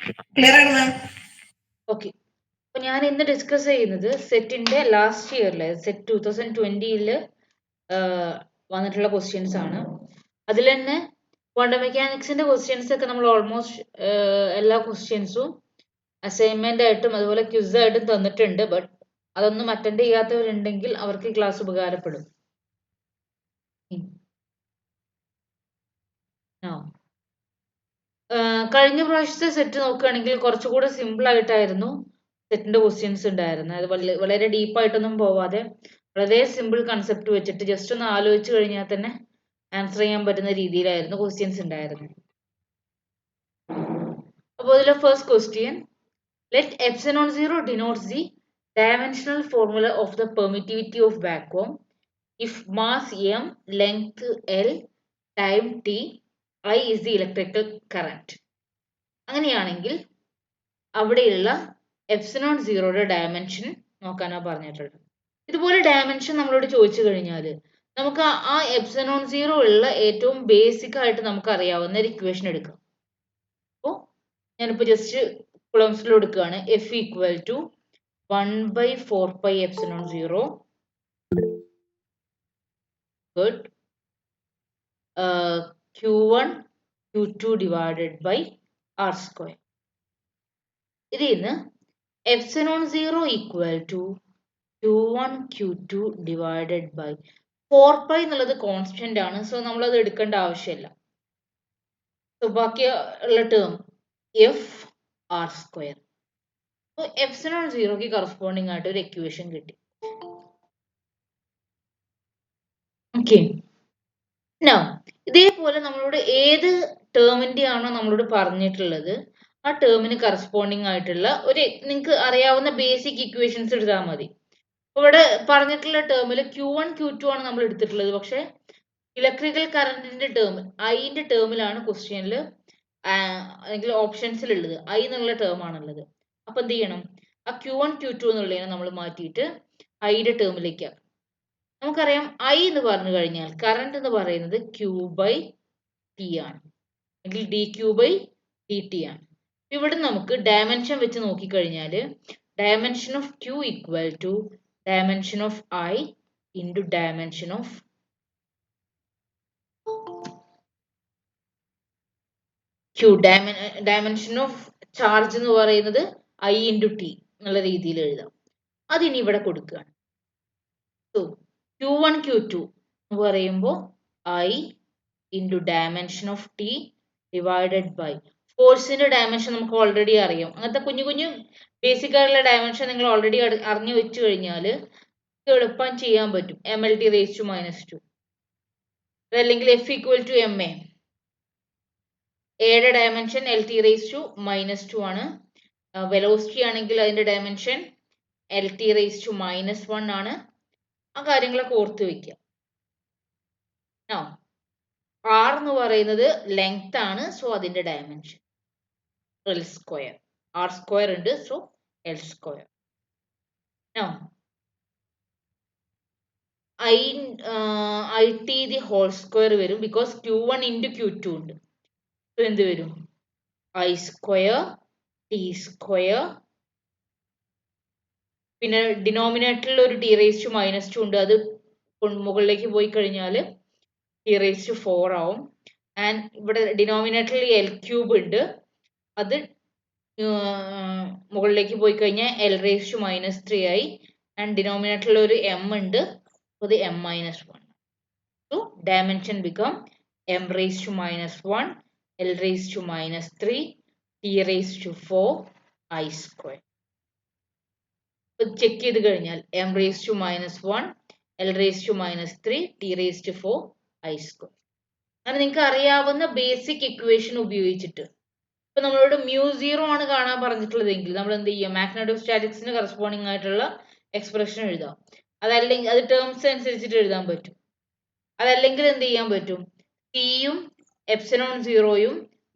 Clear ആണ് മാം. Okay, അപ്പൊ ഞാൻ ഇന്ന് ഡിസ്കസ് ചെയ്യുന്നത് സെറ്റിന്റെ ലാസ്റ്റ് ഇയറിലെ സെറ്റ് 2020 വന്നിട്ടുള്ള ക്വസ്റ്റ്യൻസ് ആണ്. അതിൽ തന്നെ ക്വാണ്ടം മെക്കാനിക്സിന്റെ ക്വസ്റ്റ്യൻസ് ഒക്കെ നമ്മൾ ഓൾമോസ്റ്റ് എല്ലാ ക്വസ്റ്റ്യൻസും അസൈൻമെന്റ് ആയിട്ടും അതുപോലെ ക്വിസ് ആയിട്ടും തന്നിട്ടുണ്ട്. ബട്ട് അതൊന്നും അറ്റൻഡ് ചെയ്യാത്തവരുണ്ടെങ്കിൽ അവർക്ക് ക്ലാസ് ഉപകാരപ്പെടും. കഴിഞ്ഞ പ്രാവശ്യത്തെ സെറ്റ് നോക്കുകയാണെങ്കിൽ കുറച്ചുകൂടെ സിമ്പിൾ ആയിട്ടായിരുന്നു സെറ്റിന്റെ ക്വസ്റ്റ്യൻസ് ഉണ്ടായിരുന്നത്. അത് വളരെ ഡീപ്പായിട്ടൊന്നും പോവാതെ വളരെ സിമ്പിൾ കൺസെപ്റ്റ് വെച്ചിട്ട് ജസ്റ്റ് ഒന്ന് ആലോചിച്ച് കഴിഞ്ഞാൽ തന്നെ ആൻസർ ചെയ്യാൻ പറ്റുന്ന രീതിയിലായിരുന്നു ക്വസ്റ്റ്യൻസ് ഉണ്ടായിരുന്നത്. അപ്പോൾ ഇതിലെ first question, let epsilon 0 denotes the dimensional formula of the permittivity of vacuum if mass m, length l, time t, I is the electrical current. അങ്ങനെയാണെങ്കിൽ അവിടെയുള്ള എപ്സിലോൺ 0യുടെ ഡയമെൻഷൻ നോക്കാനാണ് പറഞ്ഞിട്ടുള്ളത്. ഇതുപോലെ ഡയമെൻഷൻ നമ്മളോട് ചോദിച്ചു കഴിഞ്ഞാൽ നമുക്ക് ആ എപ്സിലോൺ 0 ഉള്ള ഏറ്റവും ബേസിക് ആയിട്ട് നമുക്ക് അറിയാവുന്ന ഒരു ഇക്വേഷൻ എടുക്കാം. അപ്പോൾ ഞാനിപ്പോൾ ജസ്റ്റ് കുളംസിൽ എടുക്കുകയാണ്. F equal to 1/4 epsilon 0 good Q1 Q2 divided by R square. ഇതിൽ നിന്ന് epsilon 0 equal to Q1 Q2 divided by 4 എന്നുള്ളത് കോൺസ്റ്റന്റ് ആണ്. സോ നമ്മൾ അത് എടുക്കേണ്ട ആവശ്യമില്ല. സോ ബാക്കിയുള്ള ടേം എഫ് ആർ സ്ക്വയർ. അപ്പോൾ എപ്സിലോൺ 0ക്ക് കറസ്പോണ്ടിങ് ആയിട്ട് ഒരു ഇക്വേഷൻ കിട്ടി. ഓക്കെ, ഇതേപോലെ നമ്മളോട് ഏത് ടേമിന്റെ ആണോ നമ്മളോട് പറഞ്ഞിട്ടുള്ളത് ആ ടേമിന് കറസ്പോണ്ടിങ് ആയിട്ടുള്ള ഒരു നിങ്ങൾക്ക് അറിയാവുന്ന ബേസിക് ഇക്വേഷൻസ് എടുത്താൽ മതി. ഇവിടെ പറഞ്ഞിട്ടുള്ള ടേമിൽ Q1 Q2 ആണ് നമ്മൾ എടുത്തിട്ടുള്ളത്. പക്ഷെ ഇലക്ട്രിക്കൽ കറന്റിന്റെ ടേം ഐന്റെ ടേമിലാണ് ക്വസ്റ്റ്യനിൽ അല്ലെങ്കിൽ ഓപ്ഷൻസിൽ ഉള്ളത്. ഐ എന്നുള്ള ടേം ആണുള്ളത്. അപ്പൊ എന്ത് ചെയ്യണം, ആ Q1 Q2 എന്നുള്ളതിനെ നമ്മൾ മാറ്റിയിട്ട് ഐയുടെ ടേമിലേക്ക് ആക്കാം. നമുക്കറിയാം ഐ എന്ന് പറഞ്ഞു കഴിഞ്ഞാൽ കറണ്ട് എന്ന് പറയുന്നത് Q ബൈ ടി ആണ്, അല്ലെങ്കിൽ d Q by d T ആണ്. ഇവിടെ നമുക്ക് ഡയമെൻഷൻ വെച്ച് നോക്കിക്കഴിഞ്ഞാൽ dimension of Q equal to dimension of I into dimension of Q. Dimension of charge എന്ന് പറയുന്നത് ഐ ഇൻറ്റു ടി എന്നുള്ള രീതിയിൽ എഴുതാം. അതിനി ഇവിടെ കൊടുക്കുകയാണ്. സോ Q1 Q2 എന്ന് പറയുമ്പോൾ I into dimension of T divided by ഫോഴ്സിന്റെ ഡയമെൻഷൻ നമുക്ക് ഓൾറെഡി അറിയാം. അങ്ങനത്തെ കുഞ്ഞു കുഞ്ഞു ബേസിക് ആയിട്ടുള്ള ഡയമെൻഷൻ നിങ്ങൾ ഓൾറെഡി അറിഞ്ഞു വെച്ചു കഴിഞ്ഞാൽ എളുപ്പം ചെയ്യാൻ പറ്റും. M L T raise to -2 അതല്ലെങ്കിൽ F equal to M A. എയുടെ dimension L T raise to -2 ആണ്. വെലോസിറ്റി ആണെങ്കിൽ അതിന്റെ dimension L T raise to -1 ആണ്. ആ കാര്യങ്ങളൊക്കെ ഓർത്ത് വെക്കുക. ആർ എന്ന് പറയുന്നത് ലെങ്ത് ആണ്. സോ അതിന്റെ dimension L square. R square ഉണ്ട്, so L square. I T the whole square വരും, ബിക്കോസ് Q1 ഇൻറ്റു Q2 ഉണ്ട്. സോ എന്ത് വരും, ഐ സ്ക്വയർ ടി സ്ക്വയർ. പിന്നെ ഡിനോമിനേറ്ററിൽ ഒരു ടി റേസ് ടു -2 ഉണ്ട്. അത് മുകളിലേക്ക് പോയി കഴിഞ്ഞാൽ ടി റേസ് ടു 4 ആവും. ആൻഡ് ഇവിടെ ഡിനോമിനേറ്ററിൽ എൽ ക്യൂബ് ഉണ്ട്. അത് മുകളിലേക്ക് പോയി കഴിഞ്ഞാൽ എൽ റേസ് ടു -3 ആയി. ആൻഡ് ഡിനോമിനേറ്ററിൽ ഒരു എം ഉണ്ട്, അത് m -1. So dimension become m raised to -1, l raised to -3, t raised to 4, I square. Check ചെയ്ത് കഴിഞ്ഞാൽ m raised to -1, l raised to -3, t raised to 4, I square. അങ്ങനെ നിങ്ങൾക്ക് അറിയാവുന്ന ബേസിക് ഇക്വേഷൻ ഉപയോഗിച്ചിട്ട് ഇപ്പൊ നമ്മളോട് μ0 ആണ് കാണാൻ പറഞ്ഞിട്ടുള്ളതെങ്കിൽ നമ്മൾ എന്ത് ചെയ്യുക, മാഗ്നറ്റോസ്റ്റാറ്റിക്സിന് കറസ്പോണ്ടിങ് ആയിട്ടുള്ള എക്സ്പ്രഷൻ എഴുതാം. അതല്ലെങ്കിൽ അത് ടേംസ് അനുസരിച്ചിട്ട് എഴുതാൻ പറ്റും. അതല്ലെങ്കിൽ എന്ത് ചെയ്യാൻ പറ്റും, ടിയും എപ്സിലോൺ 0യും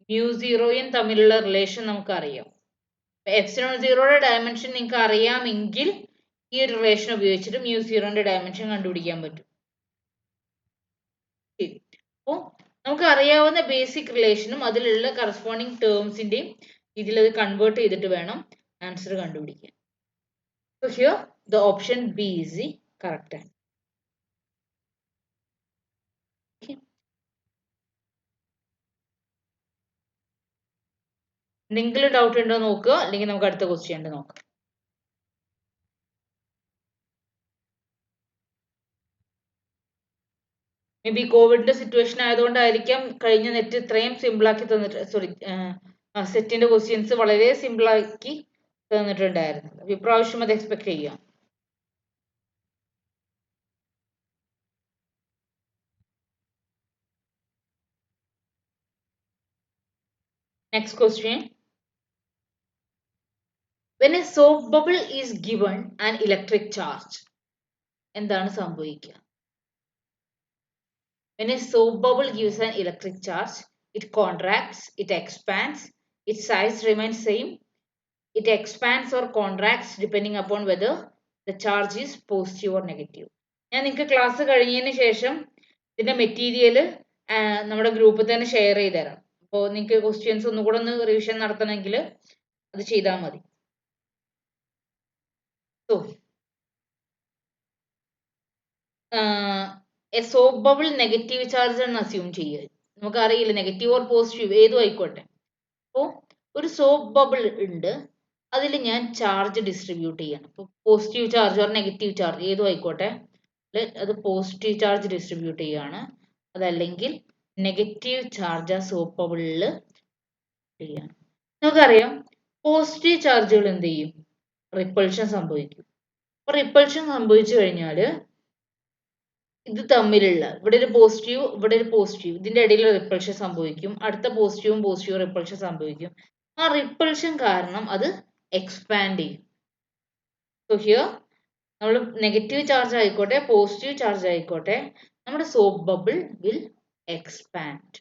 μ0യും തമ്മിലുള്ള റിലേഷൻ നമുക്ക് അറിയാം. എപ്സിലോൺ 0യുടെ ഡയമെൻഷൻ നിങ്ങൾക്ക് അറിയാമെങ്കിൽ ഈ ഒരു റിലേഷൻ ഉപയോഗിച്ചിട്ട് μ0ന്റെ ഡയമെൻഷൻ കണ്ടുപിടിക്കാൻ പറ്റും. അപ്പോൾ നമുക്ക് അറിയാവുന്ന ബേസിക് റിലേഷനും അതിലുള്ള കറസ്പോണ്ടിങ് ടേംസിന്റെയും രീതിയിൽ അത് കൺവേർട്ട് ചെയ്തിട്ട് വേണം ആൻസർ കണ്ടുപിടിക്കാൻ. So here the option B is the correct answer. Okay. എന്തെങ്കിലും ഡൗട്ട് ഉണ്ടോ നോക്കുക, അല്ലെങ്കിൽ നമുക്ക് അടുത്ത ക്വസ്റ്റ്യൻ ഉണ്ട് നോക്കാം. മേ ബി കോവിഡിന്റെ സിറ്റുവേഷൻ ആയതുകൊണ്ടായിരിക്കാം കഴിഞ്ഞ നെറ്റ് ഇത്രയും സിമ്പിൾ ആക്കി തന്നിട്ട്, സോറി, സെറ്റിന്റെ ക്വസ്റ്റ്യൻസ് വളരെ സിമ്പിൾ ആക്കി തന്നിട്ടുണ്ടായിരുന്നു. ഇപ്രാവശ്യം അത് എക്സ്പെക്ട് ചെയ്യാം. Next question. When a soap bubble is given an electric charge, എന്താണ് സംഭവിക്കുക? When a soap bubble gives an electric charge, it contracts, it expands, its size remains same, it expands or contracts depending upon whether the charge is positive or negative. ഞാൻ നിങ്ങൾക്ക് class കഴിഞ്ഞതിന് ശേഷം ഇതിന്റെ material നമ്മുടെ ഗ്രൂപ്പിൽ തന്നെ share ചെയ്ത് തരാം. അപ്പോൾ നിങ്ങൾക്ക് ക്വസ്റ്റ്യൻസ് ഒന്നുകൂടെ ഒന്ന് റിവിഷൻ നടത്തണമെങ്കിൽ അത് ചെയ്താൽ മതി. So A soap bubble negative charge എന്ന് അസ്യൂം ചെയ്യുക. നമുക്കറിയില്ല നെഗറ്റീവ് ഓർ പോസിറ്റീവ് ഏതും ആയിക്കോട്ടെ. അപ്പോൾ ഒരു സോപ്പ് ബബിൾ ഉണ്ട്, അതിൽ ഞാൻ ചാർജ് ഡിസ്ട്രിബ്യൂട്ട് ചെയ്യണം. ഇപ്പോൾ positive charge or negative charge ഏതും ആയിക്കോട്ടെ, അത് പോസിറ്റീവ് ചാർജ് ഡിസ്ട്രിബ്യൂട്ട് ചെയ്യുകയാണ്, അതല്ലെങ്കിൽ നെഗറ്റീവ് ചാർജ് ആ സോപ്പ് ബബിളിൽ ചെയ്യാണ്. നമുക്കറിയാം പോസിറ്റീവ് ചാർജുകൾ എന്ത് ചെയ്യും? റിപ്പൾഷൻ സംഭവിക്കും. അപ്പോൾ റിപ്പൾഷൻ സംഭവിച്ചു കഴിഞ്ഞാൽ ഇത് തമ്മിലുള്ള ഇവിടെ ഒരു പോസിറ്റീവ്, ഇവിടെ ഒരു പോസിറ്റീവ്, ഇതിന്റെ ഇടയിൽ റിപ്പൾഷൻ സംഭവിക്കും. അടുത്ത പോസിറ്റീവും പോസിറ്റീവും റിപ്പൾഷൻ സംഭവിക്കും. ആ റിപ്പൾഷൻ കാരണം അത് എക്സ്പാൻഡ് ചെയ്യും. സോ ഹിയർ നമ്മൾ നെഗറ്റീവ് ചാർജ് ആയിക്കോട്ടെ പോസിറ്റീവ് ചാർജ് ആയിക്കോട്ടെ, നമ്മുടെ soap bubble will expand.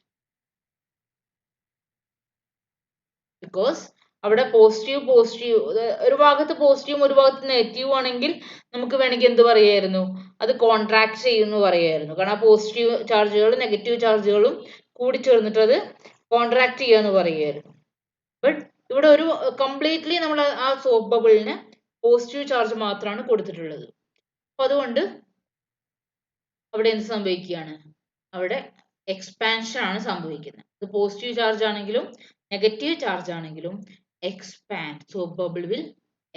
Because അവിടെ പോസിറ്റീവ് പോസിറ്റീവ്, ഒരു ഭാഗത്ത് പോസിറ്റീവും ഒരു ഭാഗത്ത് നെഗറ്റീവ് ആണെങ്കിൽ നമുക്ക് വേണമെങ്കിൽ എന്ത് പറയായിരുന്നു? അത് കോൺട്രാക്ട് ചെയ്യുന്നു പറയായിരുന്നു. കാരണം ആ പോസിറ്റീവ് ചാർജുകളും നെഗറ്റീവ് ചാർജുകളും കൂടി ചേർന്നിട്ട് അത് കോൺട്രാക്ട് ചെയ്യാന്ന് പറയായിരുന്നു. ബട്ട് ഇവിടെ ഒരു കംപ്ലീറ്റ്ലി നമ്മൾ ആ സോപ്പ് ബബിളിന് പോസിറ്റീവ് ചാർജ് മാത്രമാണ് കൊടുത്തിട്ടുള്ളത്. അപ്പൊ അതുകൊണ്ട് അവിടെ എന്ത് സംഭവിക്കുകയാണ്? അവിടെ എക്സ്പാൻഷൻ ആണ് സംഭവിക്കുന്നത്. ഇത് പോസിറ്റീവ് ചാർജ് ആണെങ്കിലും നെഗറ്റീവ് ചാർജ് ആണെങ്കിലും expand, soap bubble will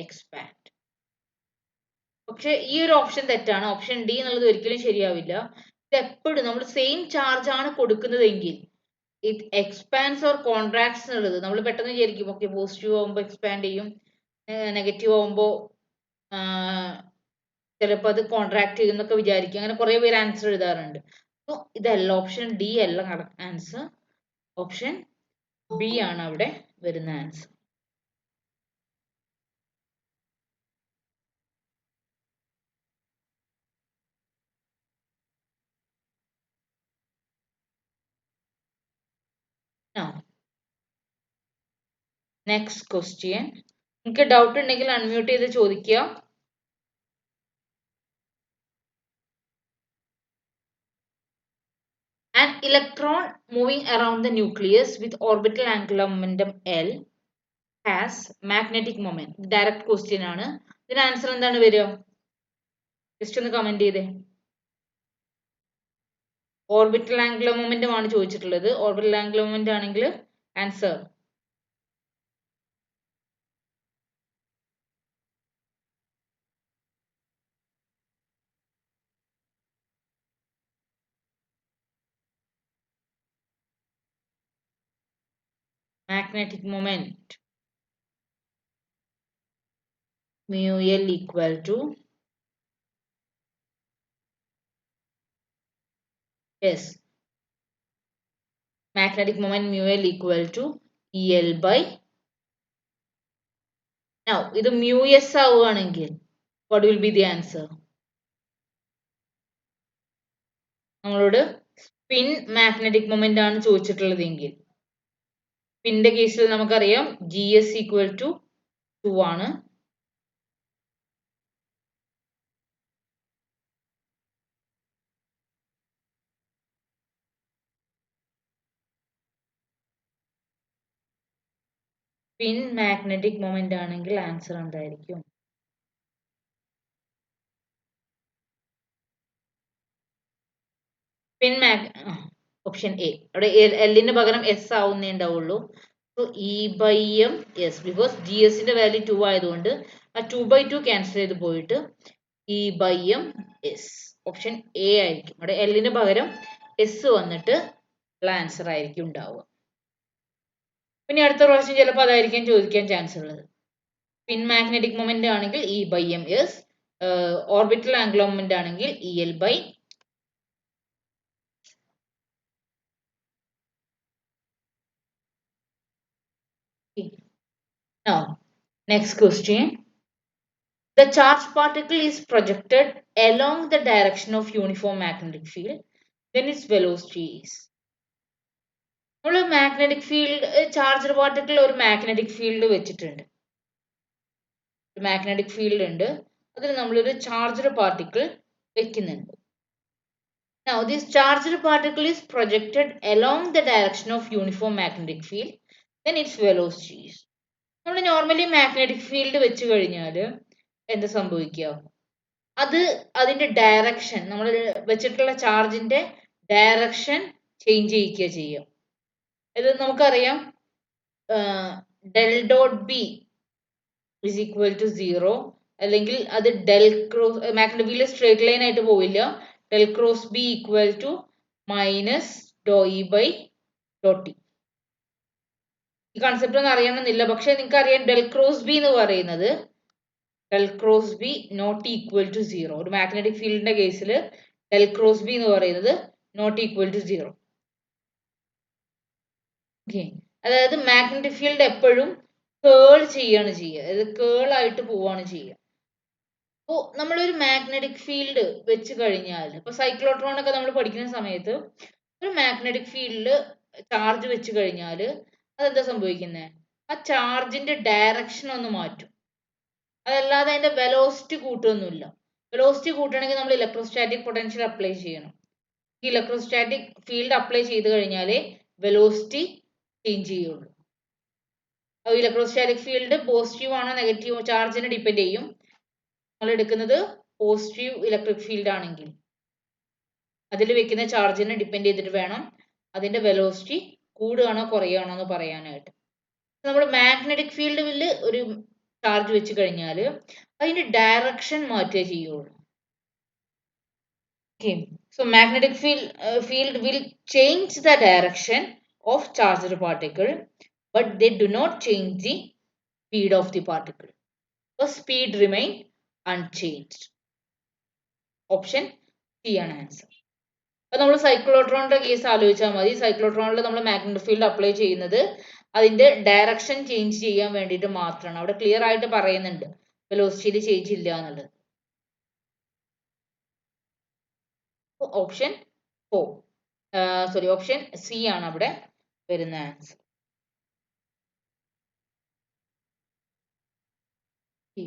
expand. പക്ഷെ ഈ ഒരു ഓപ്ഷൻ തെറ്റാണ്. ഓപ്ഷൻ ഡി എന്നുള്ളത് ഒരിക്കലും ശരിയാവില്ല. ഇത് എപ്പോഴും നമ്മൾ സെയിം ചാർജ് ആണ് കൊടുക്കുന്നതെങ്കിൽ ഇറ്റ് എക്സ്പാൻഡ്സ് ഓർ കോൺട്രാക്ട്സ് എന്നുള്ളത് നമ്മൾ പെട്ടെന്ന് വിചാരിക്കും ഓക്കെ പോസിറ്റീവ് ആകുമ്പോൾ എക്സ്പാൻഡ് ചെയ്യും, നെഗറ്റീവ് ആകുമ്പോൾ ചിലപ്പോൾ അത് കോൺട്രാക്ട് ചെയ്യും എന്നൊക്കെ വിചാരിക്കും. അങ്ങനെ കുറെ പേര് ആൻസർ എഴുതാറുണ്ട്. സോ ഇതല്ല, ഓപ്ഷൻ ഡി അല്ല കറക്റ്റ് ആൻസർ. ഓപ്ഷൻ ബി ആണ് അവിടെ വരുന്ന ആൻസർ. Next question. നിങ്ങൾക്ക് ഡൗട്ട് ഉണ്ടെങ്കിൽ അൺമ്യൂട്ട് ചെയ്ത് ചോദിക്കുക. An electron moving around the nucleus with orbital angular momentum L has magnetic moment. Direct question ആണ്. ഇതിന് ആൻസർ എന്താണ് വരിക? ജസ്റ്റ് ഒന്ന് കമന്റ് ചെയ്തേ. ഓർബിറ്റൽ ആംഗുലർ മൊമെന്റം ആണ് ചോദിച്ചിട്ടുള്ളത്. ഓർബിറ്റൽ ആംഗുലർ മൊമെന്റം ആണെങ്കിൽ answer magnetic moment mu L equal to, yes, magnetic moment mu L equal to EL by, now ഇത് mu S ആവുകയാണെങ്കിൽ what will be the answer? നമ്മളോട് spin magnetic moment ആണ് ചോദിച്ചിട്ടുള്ളതെങ്കിൽ സ്പിന്റെ കേസിൽ നമുക്കറിയാം GS equal to 2 ആണ്. Spin magnetic moment ആണെങ്കിൽ answer എന്തായിരിക്കും? പിൻ ഓപ്ഷൻ എ. അവിടെ എല്ലിന് പകരം എസ് ആവുന്നേ ഉണ്ടാവുള്ളൂ. So e by M s, because g എസിന്റെ വാല്യൂ 2 ആയതുകൊണ്ട് ആ 2/2 ക്യാൻസൽ ചെയ്ത് പോയിട്ട് e by M s. Option A ആയിരിക്കും. അവിടെ എല്ലിന് പകരം എസ് വന്നിട്ട് ഉള്ള ആൻസർ ആയിരിക്കും ഉണ്ടാവുക. പിന്നെ അടുത്ത പ്രാവശ്യം ചിലപ്പോൾ അതായിരിക്കും ചോദിക്കാൻ ചാൻസ് ഉള്ളത്. പിൻ മാഗ്നറ്റിക് മൊമെന്റ് ആണെങ്കിൽ E by M S, orbital angular moment ആണെങ്കിൽ E L by. Now, next question. The charged particle is projected along the direction of uniform magnetic field. Then its velocity is. നമ്മൾ magnetic field, charged particle ഒരു magnetic field വെച്ചിട്ടുണ്ട്. Magnetic field ഉണ്ട്, അതിൽ നമ്മളൊരു charged particle വെക്കുന്നുണ്ട്. Now, this charged particle is projected along the direction of uniform magnetic field. Then its velocity is. നമ്മൾ normally magnetic field വെച്ച് കഴിഞ്ഞാൽ എന്ത് സംഭവിക്കുക? അത് അതിന്റെ ഡയറക്ഷൻ, നമ്മൾ വെച്ചിട്ടുള്ള ചാർജിന്റെ ഡയറക്ഷൻ ചേഞ്ച് ചെയ്യിക്കുക ചെയ്യും. ഇത് നമുക്കറിയാം, del dot B is equal to 0, അല്ലെങ്കിൽ അത് del cross, magnetic field straight line ആയിട്ട് പോവില്ല. Del cross B equal to minus doe E by doe T. ഈ കൺസെപ്റ്റ് ഒന്നും അറിയണമെന്നില്ല, പക്ഷെ നിങ്ങൾക്ക് അറിയാം ഡെൽ ക്രോസ് ബി എന്ന് പറയുന്നത് del cross B not equal to 0. ഒരു മാഗ്നറ്റിക് ഫീൽഡിന്റെ കേസിൽ ഡെൽ ക്രോസ് ബി എന്ന് പറയുന്നത് നോട്ട് ഈക്വൽ ടു 0. ഓക്കെ, അതായത് മാഗ്നറ്റിക് ഫീൽഡ് എപ്പോഴും കേൾ ചെയ്യാണ് ചെയ്യുക, അതായത് കേൾ ആയിട്ട് പോവാണ് ചെയ്യുക. അപ്പോൾ നമ്മളൊരു മാഗ്നറ്റിക് ഫീൽഡ് വെച്ച് കഴിഞ്ഞാൽ, ഇപ്പൊ സൈക്ലോട്രോൺ ഒക്കെ നമ്മൾ പഠിക്കുന്ന സമയത്ത് ഒരു മാഗ്നറ്റിക് ഫീൽഡിൽ ചാർജ് വെച്ച് കഴിഞ്ഞാൽ അതെന്താ സംഭവിക്കുന്നത്? ആ ചാർജിന്റെ ഡയറക്ഷൻ ഒന്ന് മാറ്റും. അതല്ലാതെ അതിന്റെ വെലോസിറ്റി കൂട്ടൊന്നുമില്ല. വെലോസിറ്റി കൂട്ടണമെങ്കിൽ നമ്മൾ ഇലക്ട്രോസ്റ്റാറ്റിക് പൊട്ടൻഷ്യൽ അപ്ലൈ ചെയ്യണം. ഈ ഇലക്ട്രോസ്റ്റാറ്റിക് ഫീൽഡ് അപ്ലൈ ചെയ്ത് കഴിഞ്ഞാലേ വെലോസിറ്റി ചേഞ്ച് ചെയ്യുള്ളൂ. അപ്പോൾ ഇലക്ട്രോസ്റ്റാറ്റിക് ഫീൽഡ് പോസിറ്റീവ് ആണോ നെഗറ്റീവ് ചാർജിനെ ഡിപ്പെൻഡ് ചെയ്യും. നമ്മൾ എടുക്കുന്നത് പോസിറ്റീവ് ഇലക്ട്രിക് ഫീൽഡ് ആണെങ്കിൽ അതിൽ വെക്കുന്ന ചാർജിനെ ഡിപ്പെൻഡ് ചെയ്തിട്ട് വേണം അതിന്റെ വെലോസിറ്റി കൂടുകയാണോ കുറയുകയാണോ എന്ന് പറയാനായിട്ട്. നമ്മൾ മാഗ്നറ്റിക് ഫീൽഡിൽ ഒരു ചാർജ് വെച്ച് കഴിഞ്ഞാൽ അതിന്റെ ഡയറക്ഷൻ മാറ്റുകയേ ചെയ്യുള്ളൂ. Okay, so magnetic field will change the direction of charged particle, but they do not change the speed of the particle. So speed remain unchanged. Option C ആണ് ആൻസർ. അപ്പൊ നമ്മൾ സൈക്ലോട്രോണിന്റെ case ആലോചിച്ചാൽ മതി. സൈക്ലോട്രോണിൽ നമ്മൾ മാഗ്നറ്റിക് ഫീൽഡ് അപ്ലൈ ചെയ്യുന്നത് അതിന്റെ direction change ചെയ്യാൻ വേണ്ടിയിട്ട് മാത്രമാണ്. അവിടെ ക്ലിയർ ആയിട്ട് പറയുന്നുണ്ട് വെലോസിറ്റിയിൽ ചേഞ്ച് ഇല്ല എന്നുള്ളത്. ഓപ്ഷൻ 4, സോറി ഓപ്ഷൻ സി ആണ് അവിടെ വരുന്ന ആൻസർ. ഈ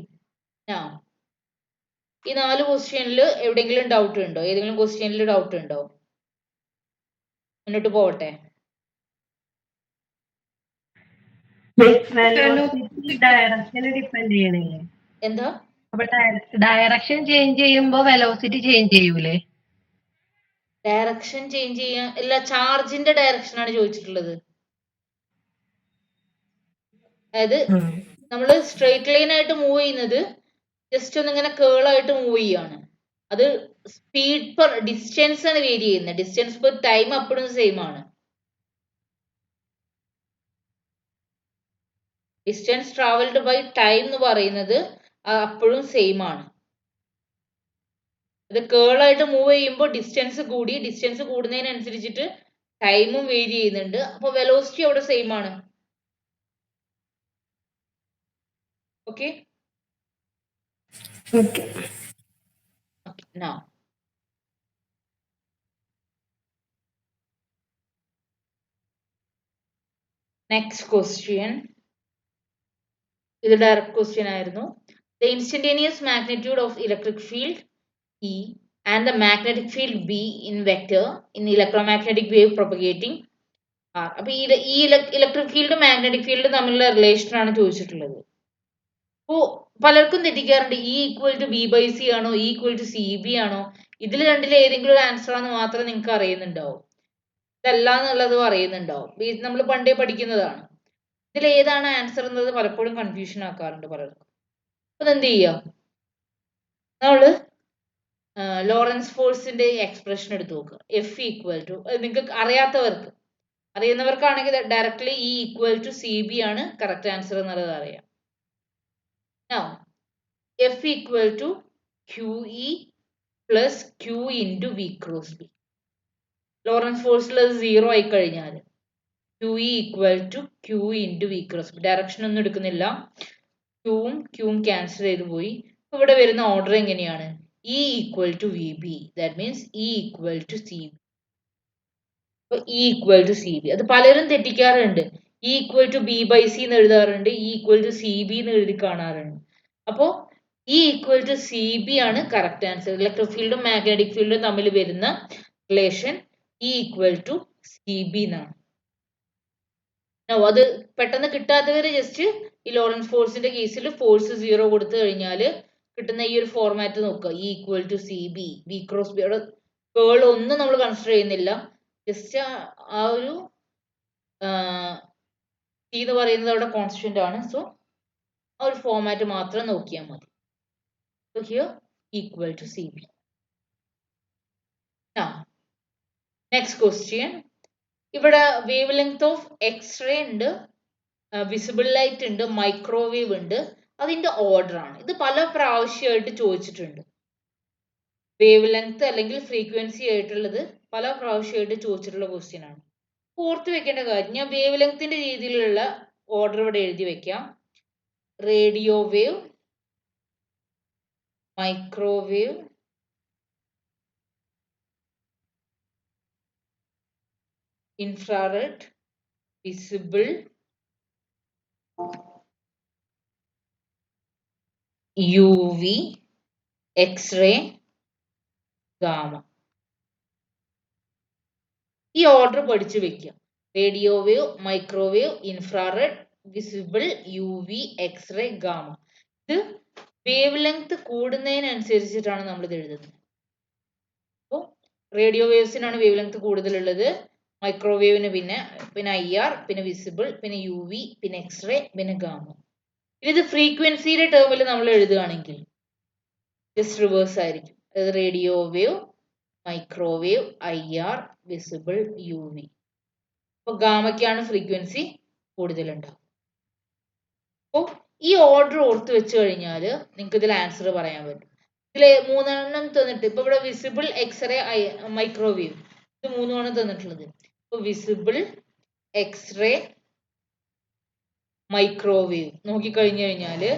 4 ക്വസ്റ്റ്യനിൽ എവിടെയെങ്കിലും ഡൗട്ട് ഉണ്ടോ? ഏതെങ്കിലും ക്വസ്റ്റ്യനിൽ ഡൗട്ട് ഉണ്ടോ? മുന്നോട്ട് പോവട്ടെ. എന്താ? ഡയറക്ഷൻ ചേഞ്ച് ചെയ്യുമ്പോ വെലോസിറ്റി ചേഞ്ച് ചെയ്യൂലേ? ഡയറക്ഷൻ ചേഞ്ച് ചെയ്യാൻ ഇല്ല, ചാർജിന്റെ ഡയറക്ഷൻ ആണ് ചോദിച്ചിട്ടുള്ളത്. അതായത് നമ്മൾ സ്ട്രെയിറ്റ് ലൈൻ ആയിട്ട് മൂവ് ചെയ്യുന്നത് ജസ്റ്റ് ഒന്ന് ഇങ്ങനെ കേൾ ആയിട്ട് മൂവ് ചെയ്യാണ്. അത് സ്പീഡ് പെർ ഡിസ്റ്റൻസ് ആണ് വേരി ചെയ്യുന്നത്. ഡിസ്റ്റൻസ് പെർ ടൈം അപ്പോഴും സെയിം ആണ്. ഡിസ്റ്റൻസ് ട്രാവൽഡ് ബൈ ടൈം എന്ന് പറയുന്നത് അപ്പോഴും സെയിം ആണ്. ഇത് കേൾ ആയിട്ട് മൂവ് ചെയ്യുമ്പോൾ ഡിസ്റ്റൻസ് കൂടി, ഡിസ്റ്റൻസ് കൂടുന്നതിനനുസരിച്ചിട്ട് ടൈമും വേരി ചെയ്യുന്നുണ്ട്. അപ്പോൾ വെലോസിറ്റി അവിടെ സെയിം ആണ്. Okay, now next question. ഇത് ഡയറക്റ്റ് ക്വസ്റ്റ്യൻ ആയിരുന്നു. The instantaneous magnitude of electric field E and the magnetic field B in vector in electromagnetic wave propagating അപ്പൊ ഈ ഇലക്ട്രിക് ഫീൽഡ് മാഗ്നറ്റിക് ഫീൽഡ് തമ്മിലുള്ള relation ആണ് ചോദിച്ചിട്ടുള്ളത്. അപ്പോ പലർക്കും തെറ്റിക്കാറുണ്ട് E equal to B by C ആണോ, E equal to C B ആണോ, ഇതിൽ രണ്ടിൽ ഏതെങ്കിലും ഒരു ആൻസർ ആണെന്ന് മാത്രം നിങ്ങൾക്ക് അറിയുന്നുണ്ടാവും, ഇതല്ല എന്നുള്ളത് അറിയുന്നുണ്ടാവും. നമ്മൾ പണ്ടേ പഠിക്കുന്നതാണ്. ഇതിൽ ഏതാണ് ആൻസർ എന്നത് പലപ്പോഴും കൺഫ്യൂഷൻ ആക്കാറുണ്ട് പലർക്കും. അപ്പൊ എന്ത് ചെയ്യാം, നമ്മള് ലോറൻസ് ഫോഴ്സിന്റെ എക്സ്പ്രഷൻ എടുത്ത് നോക്കുക. എഫ് ഈക്വൽ ടു, നിങ്ങൾക്ക് അറിയാത്തവർക്ക്, അറിയുന്നവർക്കാണെങ്കിൽ directly E equal to C B ആണ് കറക്റ്റ് ആൻസർ എന്നുള്ളത് അറിയാം. Now F equal to QE plus Q into V cross B. Lorentz ഫോഴ്സിൽ അത് 0 ആയി കഴിഞ്ഞാൽ QE equal to Q into V cross B. Direction ഒന്നും എടുക്കുന്നില്ല, ക്യൂവും ക്യൂവും ക്യാൻസൽ ചെയ്ത് പോയി. ഇവിടെ വരുന്ന ഓർഡർ എങ്ങനെയാണ്, E equal to VB, that means E equal to CB. E equal to CB, അത് പലരും തെറ്റിക്കാറുണ്ട്. E equal to B by C എന്ന് എഴുതാറുണ്ട്, E equal to CB എന്ന് എഴുതി കാണാറുണ്ട്. അപ്പോ E equal to CB ആണ് കറക്റ്റ് ആൻസർ. ഇലക്ട്രിക് ഫീൽഡും മാഗ്നറ്റിക് ഫീൽഡും തമ്മിൽ വരുന്ന relation E equal to CB എന്നാണ്. അത് പെട്ടെന്ന് കിട്ടാത്തവര് ജസ്റ്റ് ഈ ലോറൻസ് ഫോഴ്സിന്റെ കേസിൽ ഫോഴ്സ് 0 കൊടുത്തു കഴിഞ്ഞാൽ കിട്ടുന്ന ഈ ഒരു ഫോർമാറ്റ് നോക്കുക. E equal to CB, V cross B. അവിടെ കേൾ ഒന്നും നമ്മൾ കൺസിഡർ ചെയ്യുന്നില്ല, ജസ്റ്റ് ആ ഒരു സി എന്ന് പറയുന്നത് അവിടെ കോൺസ്റ്റന്റ് ആണ്. സോ ആ ഒരു ഫോർമാറ്റ് മാത്രം നോക്കിയാൽ മതി. So here equal to CB. Now next question. ഇവിടെ വേവ് ലെങ്ത് ഓഫ് എക്സ്റേ ഉണ്ട്, വിസിബിൾ ലൈറ്റ് ഉണ്ട്, മൈക്രോവേവ് ഉണ്ട്. അതിന്റെ ഓർഡർ ആണ്. ഇത് പല പ്രാവശ്യമായിട്ട് ചോദിച്ചിട്ടുണ്ട്. വേവ് ലെങ്ത് അല്ലെങ്കിൽ ഫ്രീക്വൻസി ആയിട്ടുള്ളത് പല പ്രാവശ്യമായിട്ട് ചോദിച്ചിട്ടുള്ള ക്വസ്റ്റ്യൻ ആണ്. ഓർത്ത് വെക്കേണ്ട കാര്യം, ഞാൻ വേവ് ലെങ്ത്തിന്റെ രീതിയിലുള്ള ഓർഡർ ഇവിടെ എഴുതി വെക്കാം. Radio wave, microwave, infrared, visible, UV, X-ray, gamma. ഈ ഓർഡർ പഠിച്ചു വെക്കുക. Radio wave, microwave, infrared, visible, UV, x-ray, gamma. ഇത് വേവ് ലെങ്ത് കൂടുന്നതിനനുസരിച്ചിട്ടാണ് നമ്മൾ ഇത് എഴുതുന്നത്. അപ്പോൾ റേഡിയോ വേവ്സിനാണ് വേവ് ലെങ്ത് കൂടുതലുള്ളത്, മൈക്രോവേവിന് പിന്നെ IR, പിന്നെ വിസിബിൾ, പിന്നെ UV, പിന്നെ എക്സ്റേ, പിന്നെ ഗാമ. ഇത് ഫ്രീക്വൻസിയുടെ ടേമിൽ നമ്മൾ എഴുതുകയാണെങ്കിൽ ജസ്റ്റ് റിവേഴ്സ് ആയിരിക്കും. Radio wave, microwave, IR, visible, UV. അപ്പോൾ ഗാമയ്ക്കാണ് ഫ്രീക്വൻസി കൂടുതലുണ്ടാവും. അപ്പോൾ ഈ ഓർഡർ ഓർത്ത് വെച്ച് കഴിഞ്ഞാൽ നിങ്ങൾക്ക് ഇതിൽ ആൻസർ പറയാൻ പറ്റും. ഇതിൽ 3 എണ്ണം തന്നിട്ട്, ഇപ്പൊ ഇവിടെ വിസിബിൾ, എക്സ്റേ, മൈക്രോവേവ്, ഇത് 3 ആണ് തന്നിട്ടുള്ളത്. ഇപ്പൊ വിസിബിൾ, എക്സ്റേ, മൈക്രോവേവ് നോക്കിക്കഴിഞ്ഞു കഴിഞ്ഞാല്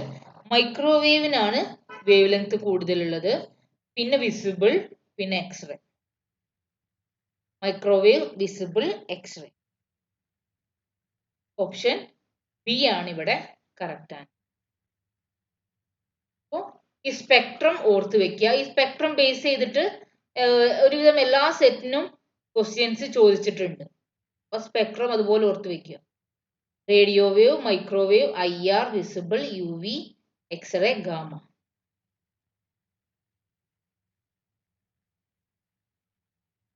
മൈക്രോവേവിനാണ് വേവ് ലെങ്ത് കൂടുതലുള്ളത്, പിന്നെ വിസിബിൾ, പിന്നെ x-ray. Microwave, visible, x-ray. Option B ആണ് ഇവിടെ കറക്റ്റ് ആണ്. അപ്പോൾ ഈ സ്പെക്ട്രം ഓർത്ത് വെക്കുക. ഈ സ്പെക്ട്രം ബേസ് ചെയ്തിട്ട് ഒരുവിധം എല്ലാ സെറ്റിനും ക്വസ്റ്റ്യൻസ് ചോദിച്ചിട്ടുണ്ട്. അപ്പൊ സ്പെക്ട്രം അതുപോലെ ഓർത്ത് വെക്കുക. Radio wave, microwave, IR, visible, UV, x-ray, gamma.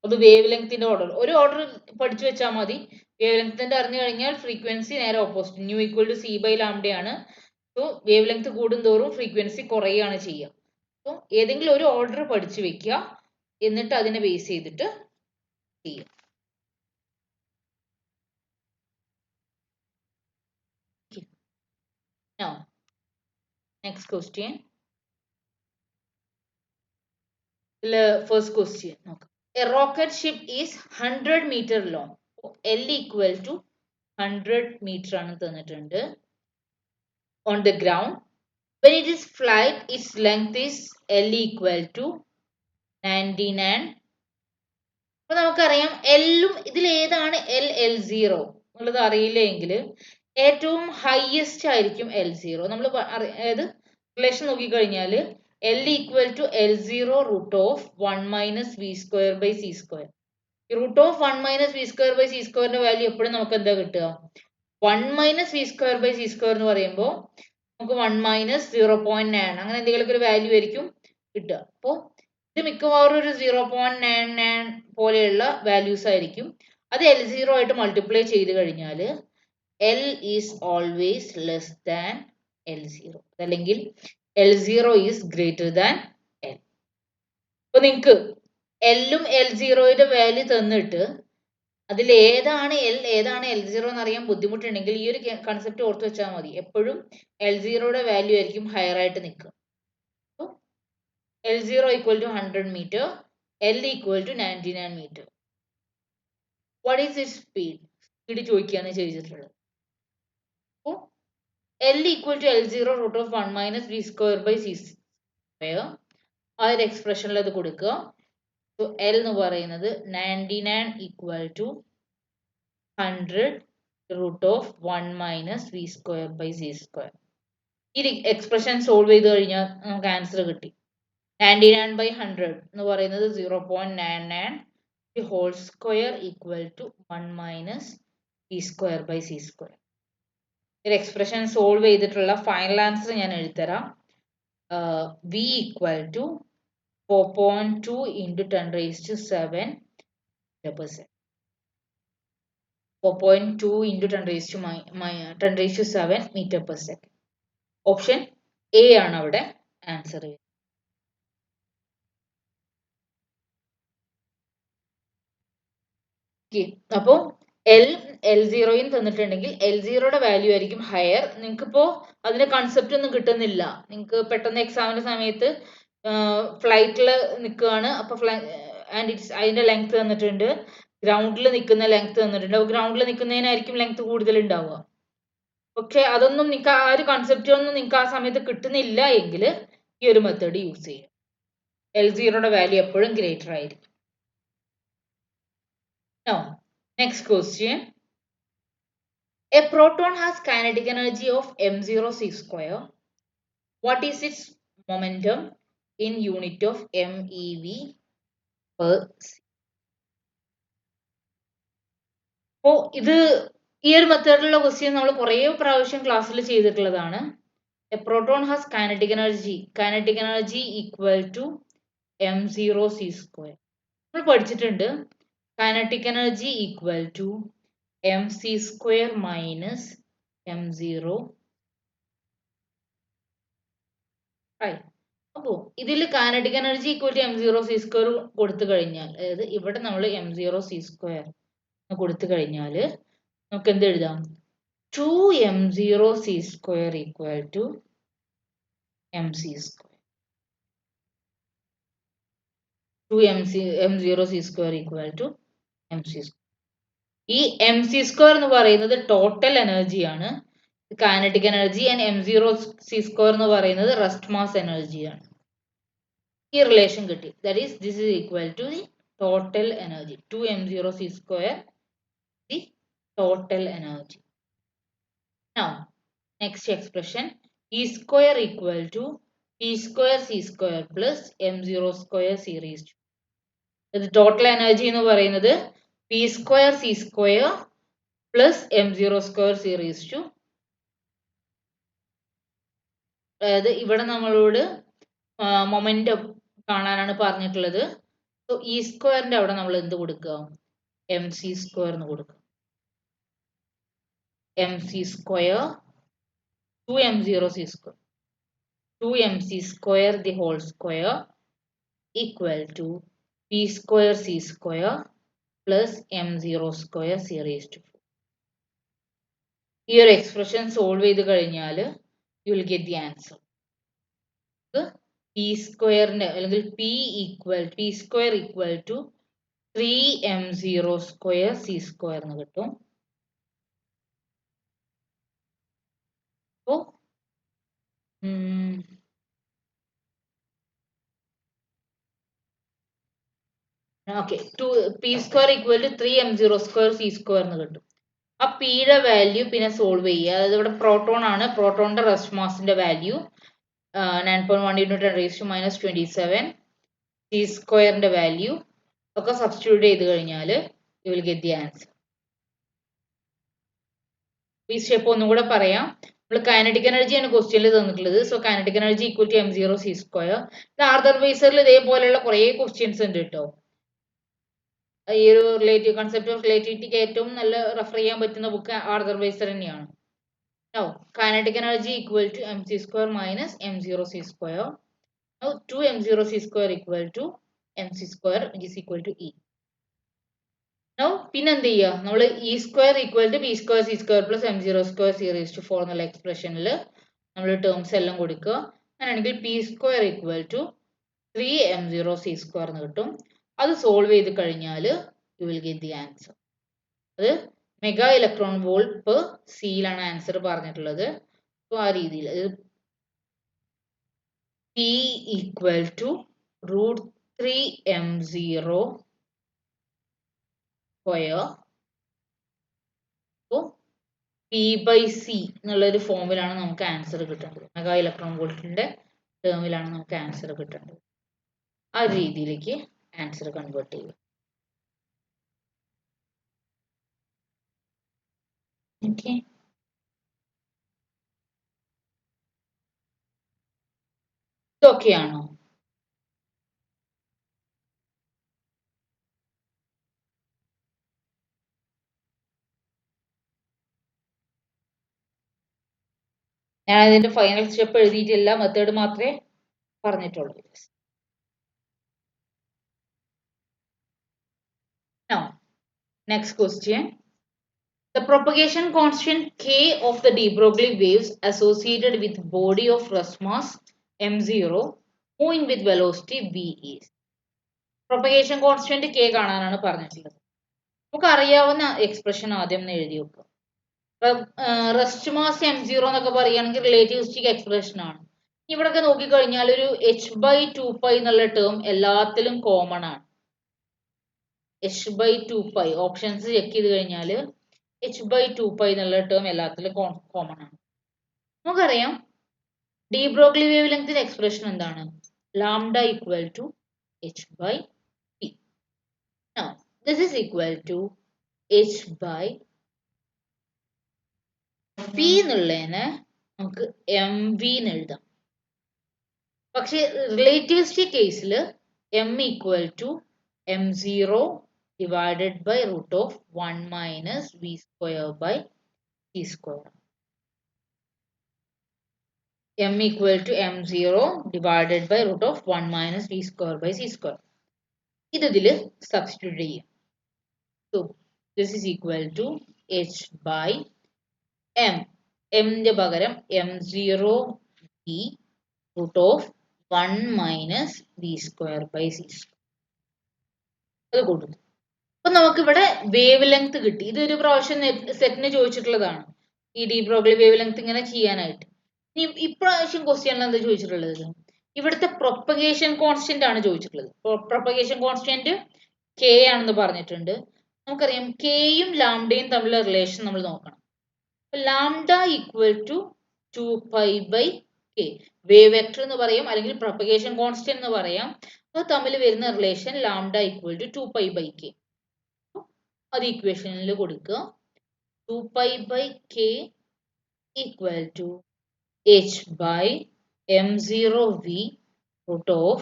അത് വേവ് ലെങ്ത്തിന്റെ ഓർഡർ, ഒരു ഓർഡർ പഠിച്ചു വെച്ചാൽ മതി. വേവ് ലെങ്ത്തിന്റെ അറിഞ്ഞു കഴിഞ്ഞാൽ ഫ്രീക്വൻസി നേരെ opposite, nu equal to C by lambda ആണ്. സോ വേവ് ലെങ്ത് കൂടുന്തോറും ഫ്രീക്വൻസി കുറയുകയാണ് ചെയ്യുക. സോ ഏതെങ്കിലും ഒരു ഓർഡർ പഠിച്ചു വെക്കുക, എന്നിട്ട് അതിനെ ബേസ് ചെയ്തിട്ട് ചെയ്യുക. Now next question. First question. A rocket ship is 100 meter long. L equal to 100 meter ആണ് തന്നിട്ടുണ്ട്. On the ground, when it is flight, its length is L equal to 99. അപ്പൊ നമുക്കറിയാം എല്ലും ഇതിൽ ഏതാണ് L0 എന്നുള്ളത് അറിയില്ലെങ്കിൽ ഏറ്റവും ഹയസ്റ്റ് ആയിരിക്കും L0. നമ്മൾ അതായത് റിലേഷൻ നോക്കിക്കഴിഞ്ഞാൽ L equal to L0 root of 1 minus V square by C square. Root of 1 minus v square by c സ്ക്വയറിന്റെ വാല്യൂ എപ്പോഴും നമുക്ക് എന്താ കിട്ടുക? 1 minus v square by c square എന്ന് പറയുമ്പോൾ നമുക്ക് 1 മൈനസ് 0.9 അങ്ങനെ എന്തെങ്കിലും ഒരു വാല്യൂ ആയിരിക്കും കിട്ടുക. അപ്പോൾ ഇത് മിക്കവാറും ഒരു 0.99 പോലെയുള്ള വാല്യൂസ് ആയിരിക്കും. അത് L0 ആയിട്ട് മൾട്ടിപ്ലൈ ചെയ്ത് കഴിഞ്ഞാൽ L is always less than L0 അല്ലെങ്കിൽ L0 is greater than L. അപ്പൊ നിങ്ങൾക്ക് L-ഉം L0യുടെ വാല്യൂ തന്നിട്ട് അതിൽ ഏതാണ് L ഏതാണ് L0 എന്ന് അറിയാൻ ബുദ്ധിമുട്ടുണ്ടെങ്കിൽ ഈ ഒരു കൺസെപ്റ്റ് ഓർത്ത് വെച്ചാൽ മതി. എപ്പോഴും L0യുടെ വാല്യൂ ആയിരിക്കും ഹയർ ആയിട്ട് നിൽക്കുക. L0 equal to 100 meter, L equal to 99 meter. What is its speed? Speed ചോദിക്കുകയാണ് ചെയ്തിട്ടുള്ളത്. അപ്പോൾ L equal to L0 root of 1 minus v square by c square. ആ ഒരു എക്സ്പ്രഷനിൽ അത് കൊടുക്കുക. സോ L എന്ന് പറയുന്നത് 99 equal to 100 root of 1 minus v square by c square. ഈ എക്സ്പ്രഷൻ സോൾവ് ചെയ്ത് കഴിഞ്ഞാൽ നമുക്ക് ആൻസർ കിട്ടി. 99 by 100 എന്ന് പറയുന്നത് 0.99 the whole square equal to 1 minus v square by c square. ഈ എക്സ്പ്രഷൻ സോൾവ് ചെയ്തിട്ടുള്ള ഫൈനൽ ആൻസർ ഞാൻ എഴുതരാം. v equal to 4.2 into 10 raised to 7 meter per second. 4.2 into 10 raised to 7 meter per second. Option A ആണ് അവിടെ answer. അപ്പോൾ L0യും തന്നിട്ടുണ്ടെങ്കിൽ L0യുടെ value ആയിരിക്കും higher. നിങ്ങൾക്കിപ്പോ അതിന്റെ concept ഒന്നും കിട്ടുന്നില്ല. നിങ്ങൾക്ക് പെട്ടെന്ന് എക്സാമിന്റെ സമയത്ത് ഫ്ലൈറ്റിൽ നിൽക്കുകയാണ്, അപ്പൊ അതിന്റെ ലെങ്ത് തന്നിട്ടുണ്ട്, ഗ്രൗണ്ടിൽ നിൽക്കുന്ന ലെങ്ത് തന്നിട്ടുണ്ട്. അപ്പൊ ഗ്രൗണ്ടിൽ നിൽക്കുന്നതിനായിരിക്കും ലെങ്ത് കൂടുതൽ ഉണ്ടാവുക. പക്ഷെ അതൊന്നും നിങ്ങൾക്ക് ആ ഒരു കൺസെപ്റ്റ് ഒന്നും നിങ്ങൾക്ക് ആ സമയത്ത് കിട്ടുന്നില്ല എങ്കിൽ ഈ ഒരു മെത്തേഡ് യൂസ് ചെയ്യും. L0യുടെ വാല്യൂ എപ്പോഴും ഗ്രേറ്റർ ആയിരിക്കും. Now, next question. A proton has kinetic energy of m0 c square. What is its momentum in unit of MeV per c? അപ്പോൾ ഇത് ഈ ഒരു മെത്തേഡിലുള്ള ക്വസ്റ്റ്യൻ നമ്മൾ കുറേ പ്രാവശ്യം ക്ലാസ്സിൽ ചെയ്തിട്ടുള്ളതാണ്. A proton has kinetic energy equal to m0 c square. നമ്മൾ പഠിച്ചിട്ടുണ്ട് kinetic energy equal to mc square minus m0. അപ്പോൾ ഇതിൽ kinetic energy equal to m0 c square കൊടുത്തു കഴിഞ്ഞാൽ, അതായത് ഇവിടെ നമ്മൾ m0 c square കൊടുത്തു കഴിഞ്ഞാൽ നമുക്ക് എന്ത് എഴുതാം? 2m0 c square equal to mc square. 2m0 c square equal to mc square. ഈ mc square എന്ന് പറയുന്നത് ടോട്ടൽ എനർജിയാണ്. kinetic energy and m0 c square എന്ന് പറയുന്നത് റെസ്റ്റ് മാസ് എനർജിയാണ്. ഈ റിലേഷൻ കിട്ടി. That is this is equal to the total energy. 2m0 c square the total energy. Now, next expression, E square equal to P square c square plus m0 square c raised to. The total energy എന്ന് പറയുന്നത് P square c square plus m0 square c raised to. അതായത് ഇവിടെ നമ്മളോട് momentum കാണാനാണ് പറഞ്ഞിട്ടുള്ളത്. So ഈ സ്ക്വയറിന്റെ അവിടെ നമ്മൾ എന്ത് കൊടുക്കുക? mc square എന്ന് കൊടുക്കുക. mc square 2m0 c square 2mc square the whole square equal to p square c square plus m0 square c raised to 4. ഈ ഒരു എക്സ്പ്രഷൻ സോൾവ് ചെയ്ത് കഴിഞ്ഞാൽ you will get the answer. p സ്ക്വയറിന്റെ അല്ലെങ്കിൽ p square equal to 3m0 square c square എന്ന് കിട്ടും. Okay, p square equal to 3m0 square c square എന്ന് കിട്ടും. ആ പിയുടെ വാല്യൂ പിന്നെ സോൾവ് ചെയ്യുക. അതായത് ഇവിടെ പ്രോട്ടോൺ ആണ്, പ്രോട്ടോണിന്റെ റെസ്റ്റ് മാസിന്റെ value 9.1 into 10 raised to minus 27, c സ്ക്വയറിന്റെ വാല്യൂ ഒക്കെ സബ്സ്റ്റിറ്റ്യൂട്ട് ചെയ്ത് കഴിഞ്ഞാൽ you will get the answer. ഈ സ്റ്റെപ്പ് ഒന്നും കൂടെ പറയാം. നമ്മൾ കൈനറ്റിക് എനർജിയാണ് ക്വസ്റ്റ്യനിൽ തന്നിട്ടുള്ളത്. So kinetic energy equal to m0 c². ഇത് ആർതർ വെയ്സറിൽ ഇതേപോലെയുള്ള കുറേ ക്വസ്റ്റ്യൻസ് ഉണ്ട് കേട്ടോ. ഈ ഒരു റിലേറ്റീവ് കൺസെപ്റ്റ് ഓഫ് റിലേറ്റിവിറ്റിക്ക് ഏറ്റവും നല്ല റെഫർ ചെയ്യാൻ പറ്റുന്ന ബുക്ക് ആർതർ വെയ്സർ തന്നെയാണ്. Now kinetic energy equal to mc² minus m0 c². Now 2m0 c² equal to mc² which is equal to E. Now പിന്നെ എന്ത് ചെയ്യുക, നമ്മൾ e² equal to b² c² plus m0² c raised to 4 എന്നുള്ള എക്സ്പ്രഷനിൽ നമ്മൾ terms എല്ലാം കൊടുക്കുക. അങ്ങനെയാണെങ്കിൽ p² equal to 3m0 c² എന്ന് കിട്ടും. അത് സോൾവ് ചെയ്ത് കഴിഞ്ഞാൽ you will get the answer. അത് മെഗാ ഇലക്ട്രോൺ വോൾട്ട് പെർ സിയിലാണ് ആൻസർ പറഞ്ഞിട്ടുള്ളത്. സോ ആ രീതിയിൽ P equal to √3m0 square. അപ്പോൾ P/C എന്നുള്ളൊരു ഫോമിലാണ് നമുക്ക് ആൻസർ കിട്ടേണ്ടത്. മെഗാ ഇലക്ട്രോൺ വോൾട്ടിന്റെ ടേമിലാണ് നമുക്ക് ആൻസർ കിട്ടേണ്ടത്. ആ രീതിയിലേക്ക് ആൻസർ കൺവേർട്ട് ചെയ്യുക. ഓക്കെ, ഇതൊക്കെയാണോ? ഞാൻ ഇതിന്റെ ഫൈനൽ സ്റ്റെപ്പ് എഴുതിയിട്ടില്ല, മെത്തേഡ് മാത്രമേ പറഞ്ഞിട്ടുള്ളൂ. Now, next question. The propagation constant k of the de Broglie waves associated with body of rest mass m0 moving with velocity v is. Propagation constant k കാണാനാണ് പറഞ്ഞിട്ടുള്ളത്. നമുക്ക് അറിയാവുന്ന expression ആദ്യം എഴുതി വെക്കുക. റെസ്റ്റ് മാസ് m0 എന്നൊക്കെ പറയുകയാണെങ്കിൽ relativistic expression ആണ്. ഇവിടെയൊക്കെ നോക്കിക്കഴിഞ്ഞാൽ ഒരു h/2π എന്നുള്ള ടേം എല്ലാത്തിലും കോമൺ ആണ്. h/2π ഓപ്ഷൻസ് ചെക്ക് ചെയ്ത് കഴിഞ്ഞാൽ h/2π എന്നുള്ള ടേം എല്ലാത്തിലും കോമൺ ആണ്. നമുക്കറിയാം ഡി ബ്രോഗ്ലി വേവ് ലെങ്ത്തിന്റെ എക്സ്പ്രഷൻ എന്താണ്? Lambda equal to h/p. Now this is equal to h/p എന്നുള്ളതിനെ നമുക്ക് mv എന്ന് എഴുതാം. പക്ഷെ റിലേറ്റിവിസ്റ്റിക് കേസിൽ m equal to m0 divided by root of 1 minus v² by c². m equal to m0 divided by root of 1 minus v² by c². ഇതിൽ substitute ചെയ്യും. So this is equal to h/m. ന്റെ പകരം m0 v root of 1 minus v² by c². അത് കൊടുത്തു. അപ്പൊ നമുക്കിവിടെ wave length കിട്ടി. ഇതൊരു പ്രാവശ്യം സെറ്റിന് ചോദിച്ചിട്ടുള്ളതാണ്, ഈ ഡി ബ്രോഗ്ലി വേവ് ലെങ്ത് ഇങ്ങനെ ചെയ്യാനായിട്ട്. ഇപ്രാവശ്യം ക്വസ്റ്റ്യനിൽ എന്താ ചോദിച്ചിട്ടുള്ളത്? ഇവിടുത്തെ പ്രൊപ്പഗേഷൻ കോൺസ്റ്റന്റ് ആണ് ചോദിച്ചിട്ടുള്ളത്. പ്രൊപ്പഗേഷൻ കോൺസ്റ്റന്റ് കെ ആണെന്ന് പറഞ്ഞിട്ടുണ്ട്. നമുക്കറിയാം കെയും ലാംഡയും തമ്മിലുള്ള റിലേഷൻ നമ്മൾ നോക്കണം. Lambda equal to 2π/k wave vector എന്ന് പറയും, അല്ലെങ്കിൽ പ്രൊപ്പഗേഷൻ കോൺസ്റ്റന്റ് എന്ന് പറയാം. അത് തമ്മിൽ വരുന്ന relation lambda equal to 2π/k. അത് ഇക്വേഷനിൽ കൊടുക്കുക. 2π/k equal to h/m0v root of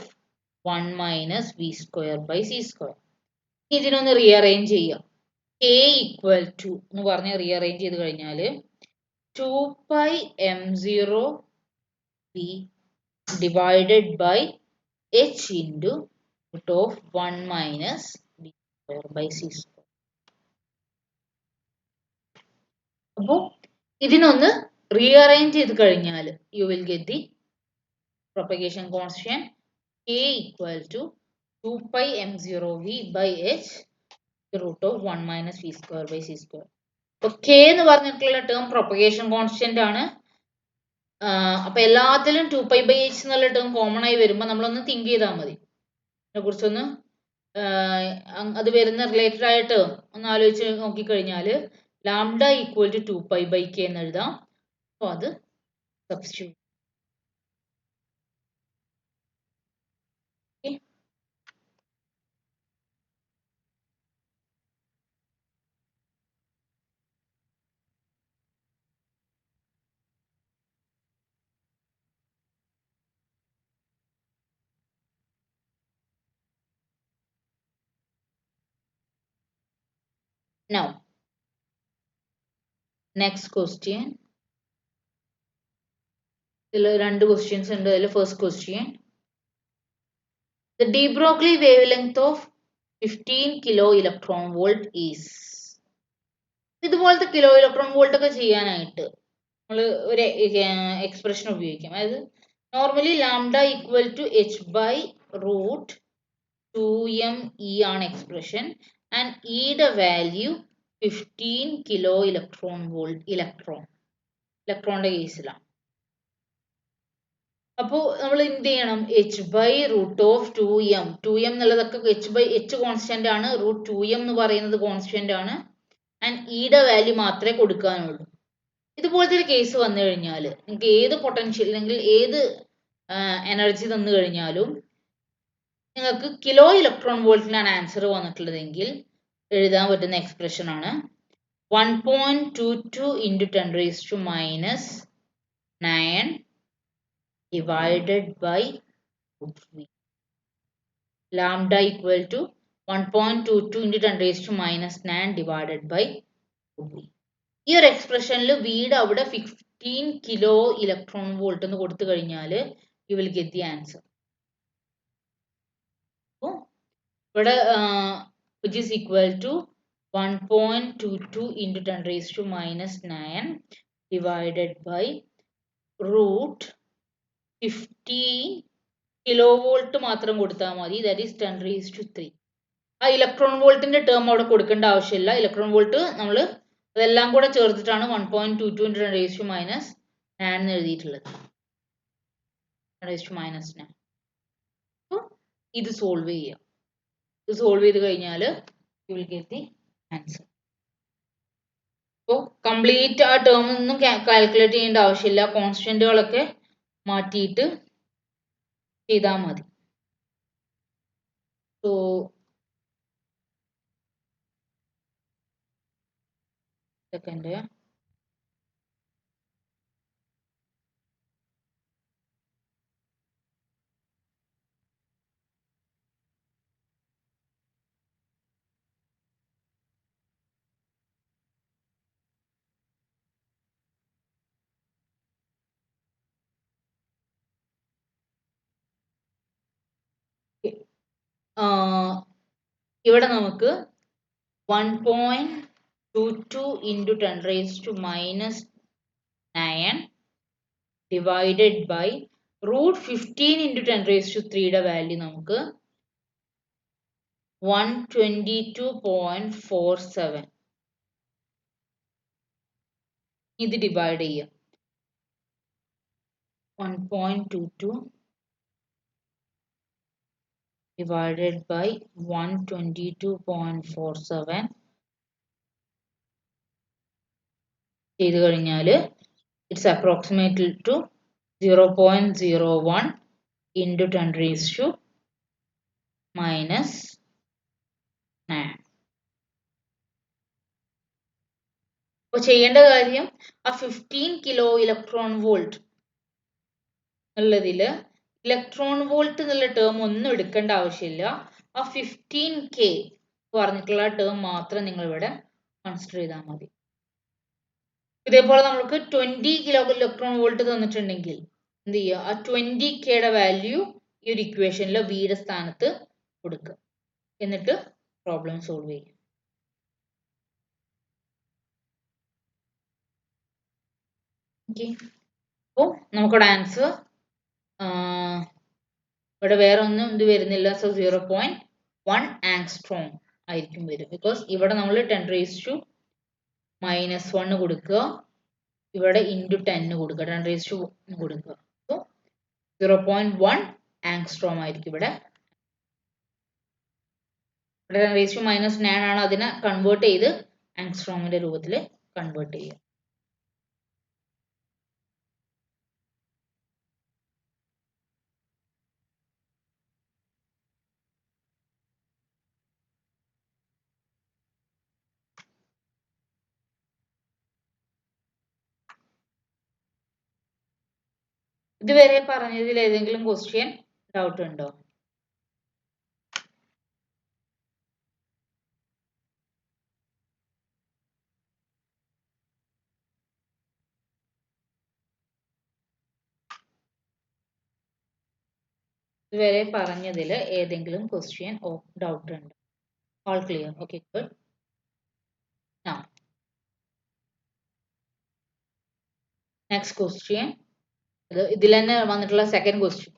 1 minus v² by c². ഇതിനൊന്ന് റീഅറേഞ്ച് ചെയ്യാം. k ഈക്വൽ ടു എന്ന് പറഞ്ഞ് റീഅറേഞ്ച് ചെയ്ത് കഴിഞ്ഞാൽ 2πm0v divided by h into root of 1 minus v² by c². അപ്പോൾ ഇതിനൊന്ന് റീഅറേഞ്ച് ചെയ്ത് കഴിഞ്ഞാൽ you will get the propagation constant k equal to 2πm0v by h root of 1 minus v² by c². അപ്പൊ k എന്ന് പറഞ്ഞിട്ടുള്ള term propagation constant ആണ്. അപ്പൊ എല്ലാത്തിലും 2π/h എന്നുള്ള ടേം കോമൺ ആയി വരുമ്പോൾ നമ്മളൊന്ന് തിങ്ക് ചെയ്താൽ മതി. അതിനെ കുറിച്ചൊന്ന് അത് വരുന്ന റിലേറ്റഡ് ആയ ടേം ഒന്ന് ആലോചിച്ച് നോക്കിക്കഴിഞ്ഞാൽ ലാംഡ ഈക്വൽ ടു 2π/k എന്ന് എഴുതാം. അപ്പോൾ അത് സബ്സ്റ്റിറ്റ്യൂട്ട്. Now, next question. ഇതിൽ രണ്ട് ക്വസ്റ്റ്യൻസ് ഉണ്ട്. അതിൽ first question, the de Broglie wavelength of 15 kilo electron volt is. ഇതുപോലത്തെ കിലോ ഇലക്ട്രോൺ വോൾട്ട് ഒക്കെ ചെയ്യാനായിട്ട് നമ്മൾ ഒരു എക്സ്പ്രഷൻ ഉപയോഗിക്കാം. അതായത് normally lambda equal to h by root 2m ആണ് എക്സ്പ്രഷൻ ആൻഡ് ഇയുടെ വാല്യൂ 15 കിലോ ഇലക്ട്രോൺ വോൾട്ട്. ഇലക്ട്രോണിന്റെ കേസിലാണ്. അപ്പോൾ നമ്മൾ എന്ത് ചെയ്യണം? H by root of 2m എന്നുള്ളതൊക്കെ എച്ച് കോൺസ്റ്റന്റ് ആണ്, റൂട്ട് 2m എന്ന് പറയുന്നത് കോൺസ്റ്റന്റ് ആണ്, ആൻഡ് ഇയുടെ വാല്യൂ മാത്രമേ കൊടുക്കാനുള്ളൂ. ഇതുപോലത്തെ ഒരു കേസ് വന്നു കഴിഞ്ഞാൽ നിങ്ങൾക്ക് ഏത് പൊട്ടൻഷ്യൽ അല്ലെങ്കിൽ ഏത് എനർജി തന്നു കഴിഞ്ഞാലും നിങ്ങൾക്ക് കിലോ ഇലക്ട്രോൺ വോൾട്ടിലാണ് ആൻസർ വന്നിട്ടുള്ളതെങ്കിൽ എഴുതാൻ പറ്റുന്ന എക്സ്പ്രഷൻ ആണ് 1.22 into 10 raised to minus 9 divided by root v. Lambda equal to 1.22 into 10 raised to minus 9 divided by root v. ഈ ഒരു എക്സ്പ്രഷനിൽ വീട് അവിടെ 15 കിലോ ഇലക്ട്രോൺ വോൾട്ട് എന്ന് കൊടുത്തു കഴിഞ്ഞാൽ you will get the answer. ഇവിടെ which is equal to 1.22 into 10 raised to minus 9 divided by root 15 kilo volt മാത്രം കൊടുത്താൽ മതി. That is 10 raised to 3. ആ ഇലക്ട്രോൺ വോൾട്ടിന്റെ ടേം അവിടെ കൊടുക്കേണ്ട ആവശ്യമില്ല. ഇലക്ട്രോൺ വോൾട്ട് നമ്മൾ അതെല്ലാം കൂടെ ചേർത്തിട്ടാണ് 1.22 into 10 raised to minus 9 എന്ന് എഴുതിയിട്ടുള്ളത്. 10 raised to minus 9. അപ്പോൾ ഇത് സോൾവ് ചെയ്യാം. ഇത് സോൾവ് ചെയ്ത് കഴിഞ്ഞാൽ you will get the answer. അപ്പോൾ കംപ്ലീറ്റ് ആ ടേം ഒന്നും കാൽക്കുലേറ്റ് ചെയ്യേണ്ട ആവശ്യമില്ല. കോൺസ്റ്റന്റുകളൊക്കെ മാറ്റിയിട്ട് ചെയ്താൽ മതി. സോ സെക്കൻഡ്, ഇവിടെ നമുക്ക് 1.22 into 10 raised to minus 9 divided by root 15 into 10 raised to 3 യുടെ വാല്യൂ നമുക്ക് 122.47. ഇത് ഡിവൈഡ് ചെയ്യാം. 1.22 divided by 122.47 ചെയ്ത് കഴിഞ്ഞാൽ it's approximate to 0.01 into 10 raised to minus 9. അപ്പോൾ ചെയ്യേണ്ട കാര്യം ആ 15 കിലോ ഇലക്ട്രോൺ വോൾട്ട് ഉള്ളതിൽ ഇലക്ട്രോൺ വോൾട്ട് എന്നുള്ള ടേം ഒന്നും എടുക്കേണ്ട ആവശ്യമില്ല. ആ 15K പറഞ്ഞിട്ടുള്ള ടേം മാത്രം നിങ്ങൾ ഇവിടെ കൺസിഡർ ചെയ്താൽ മതി. ഇതേപോലെ നമുക്ക് 20 കിലോ ഇലക്ട്രോൺ വോൾട്ട് തന്നിട്ടുണ്ടെങ്കിൽ എന്ത് ചെയ്യുക? ആ 20Kയുടെ വാല്യൂ ഈ ഒരു ഇക്വേഷനിൽ വിയുടെ സ്ഥാനത്ത് കൊടുക്കുക. എന്നിട്ട് പ്രോബ്ലം സോൾവ് ചെയ്യും. അപ്പോൾ നമുക്കിവിടെ ആൻസർ ഇവിടെ വേറെ ഒന്നും ഇത് വരുന്നില്ല. സോ 0.1 ആങ്സ്ട്രോം ആയിരിക്കും വരും. ബിക്കോസ് ഇവിടെ നമ്മൾ 10 raised to minus 1 കൊടുക്കുക, ഇവിടെ into 10 കൊടുക്കുക, 10 raised to കൊടുക്കുക. സോ 0.1 ആങ്സ്ട്രോം ആയിരിക്കും ഇവിടെ. 10 raised to minus 9 ആണ്, അതിനെ കൺവേർട്ട് ചെയ്ത് ആങ്സ്ട്രോമിന്റെ രൂപത്തിൽ കൺവേർട്ട് ചെയ്യുക. ഇതുവരെ പറഞ്ഞതിൽ ഏതെങ്കിലും ക്വസ്റ്റ്യൻ ഡൗട്ട് ഉണ്ടോ? ഇതുവരെ പറഞ്ഞതിൽ ഏതെങ്കിലും ക്വസ്റ്റ്യൻ ഡൗട്ട് ഉണ്ട്? All clear. Okay, good. Now, next question. ഇതിൽ തന്നെ വന്നിട്ടുള്ള second question.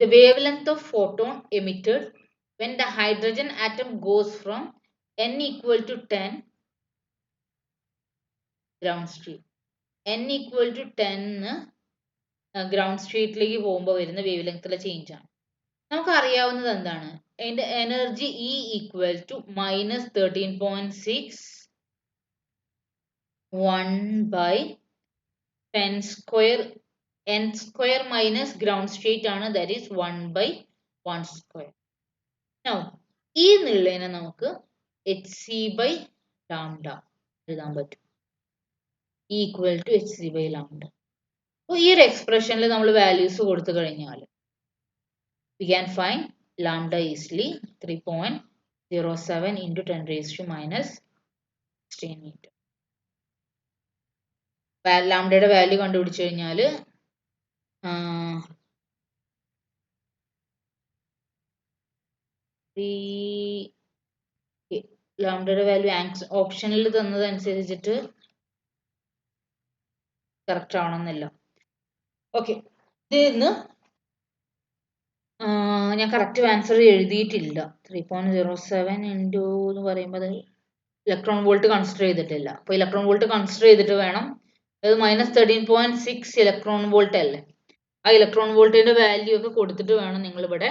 The wavelength of photon emitted when the hydrogen atom goes from n equal to 10 ground state. n equal to 10 ground സ്റ്റേറ്റിലേക്ക് പോകുമ്പോൾ വരുന്ന wave ലെങ്ത്തിലെ change ആണ്. നമുക്ക് അറിയാവുന്നത് എന്താണ്? അതിന്റെ energy E equal to minus 13.6 1 by 10 square n square minus ground state ആണ്, that is 1 by 1 square. Now ഈ എന്നുള്ളതിനെ നമുക്ക് hc by lambda എഴുതാൻ പറ്റും, equal to hc by lambda. അപ്പോൾ ഈ ഒരു എക്സ്പ്രഷനിൽ നമ്മൾ വാല്യൂസ് കൊടുത്തു കഴിഞ്ഞാൽ we can find lambda easily 3.07 into 10 raised to minus 16 meter. ലാംഡയുടെ വാല്യൂ കണ്ടുപിടിച്ചു കഴിഞ്ഞാൽ ലാംഡയുടെ വാല്യൂ ഓപ്ഷനിൽ തന്നതനുസരിച്ചിട്ട് കറക്റ്റ് ആവണമെന്നില്ല. ഓക്കെ, ഇതിന്ന് ഞാൻ കറക്റ്റ് ആൻസർ എഴുതിയിട്ടില്ല. 3.07 ഇൻറ്റു എന്ന് പറയുമ്പോൾ ഇലക്ട്രോൺ വോൾട്ട് കൺസിഡർ ചെയ്തിട്ടില്ല. അപ്പോൾ ഇലക്ട്രോൺ വോൾട്ട് കൺസിഡർ ചെയ്തിട്ട് വേണം, അത് മൈനസ് 13.6 ഇലക്ട്രോൺ വോൾട്ട് അല്ലേ, ആ ഇലക്ട്രോൺ വോൾട്ടിന്റെ വാല്യൂ ഒക്കെ കൊടുത്തിട്ട് വേണം നിങ്ങൾ ഇവിടെ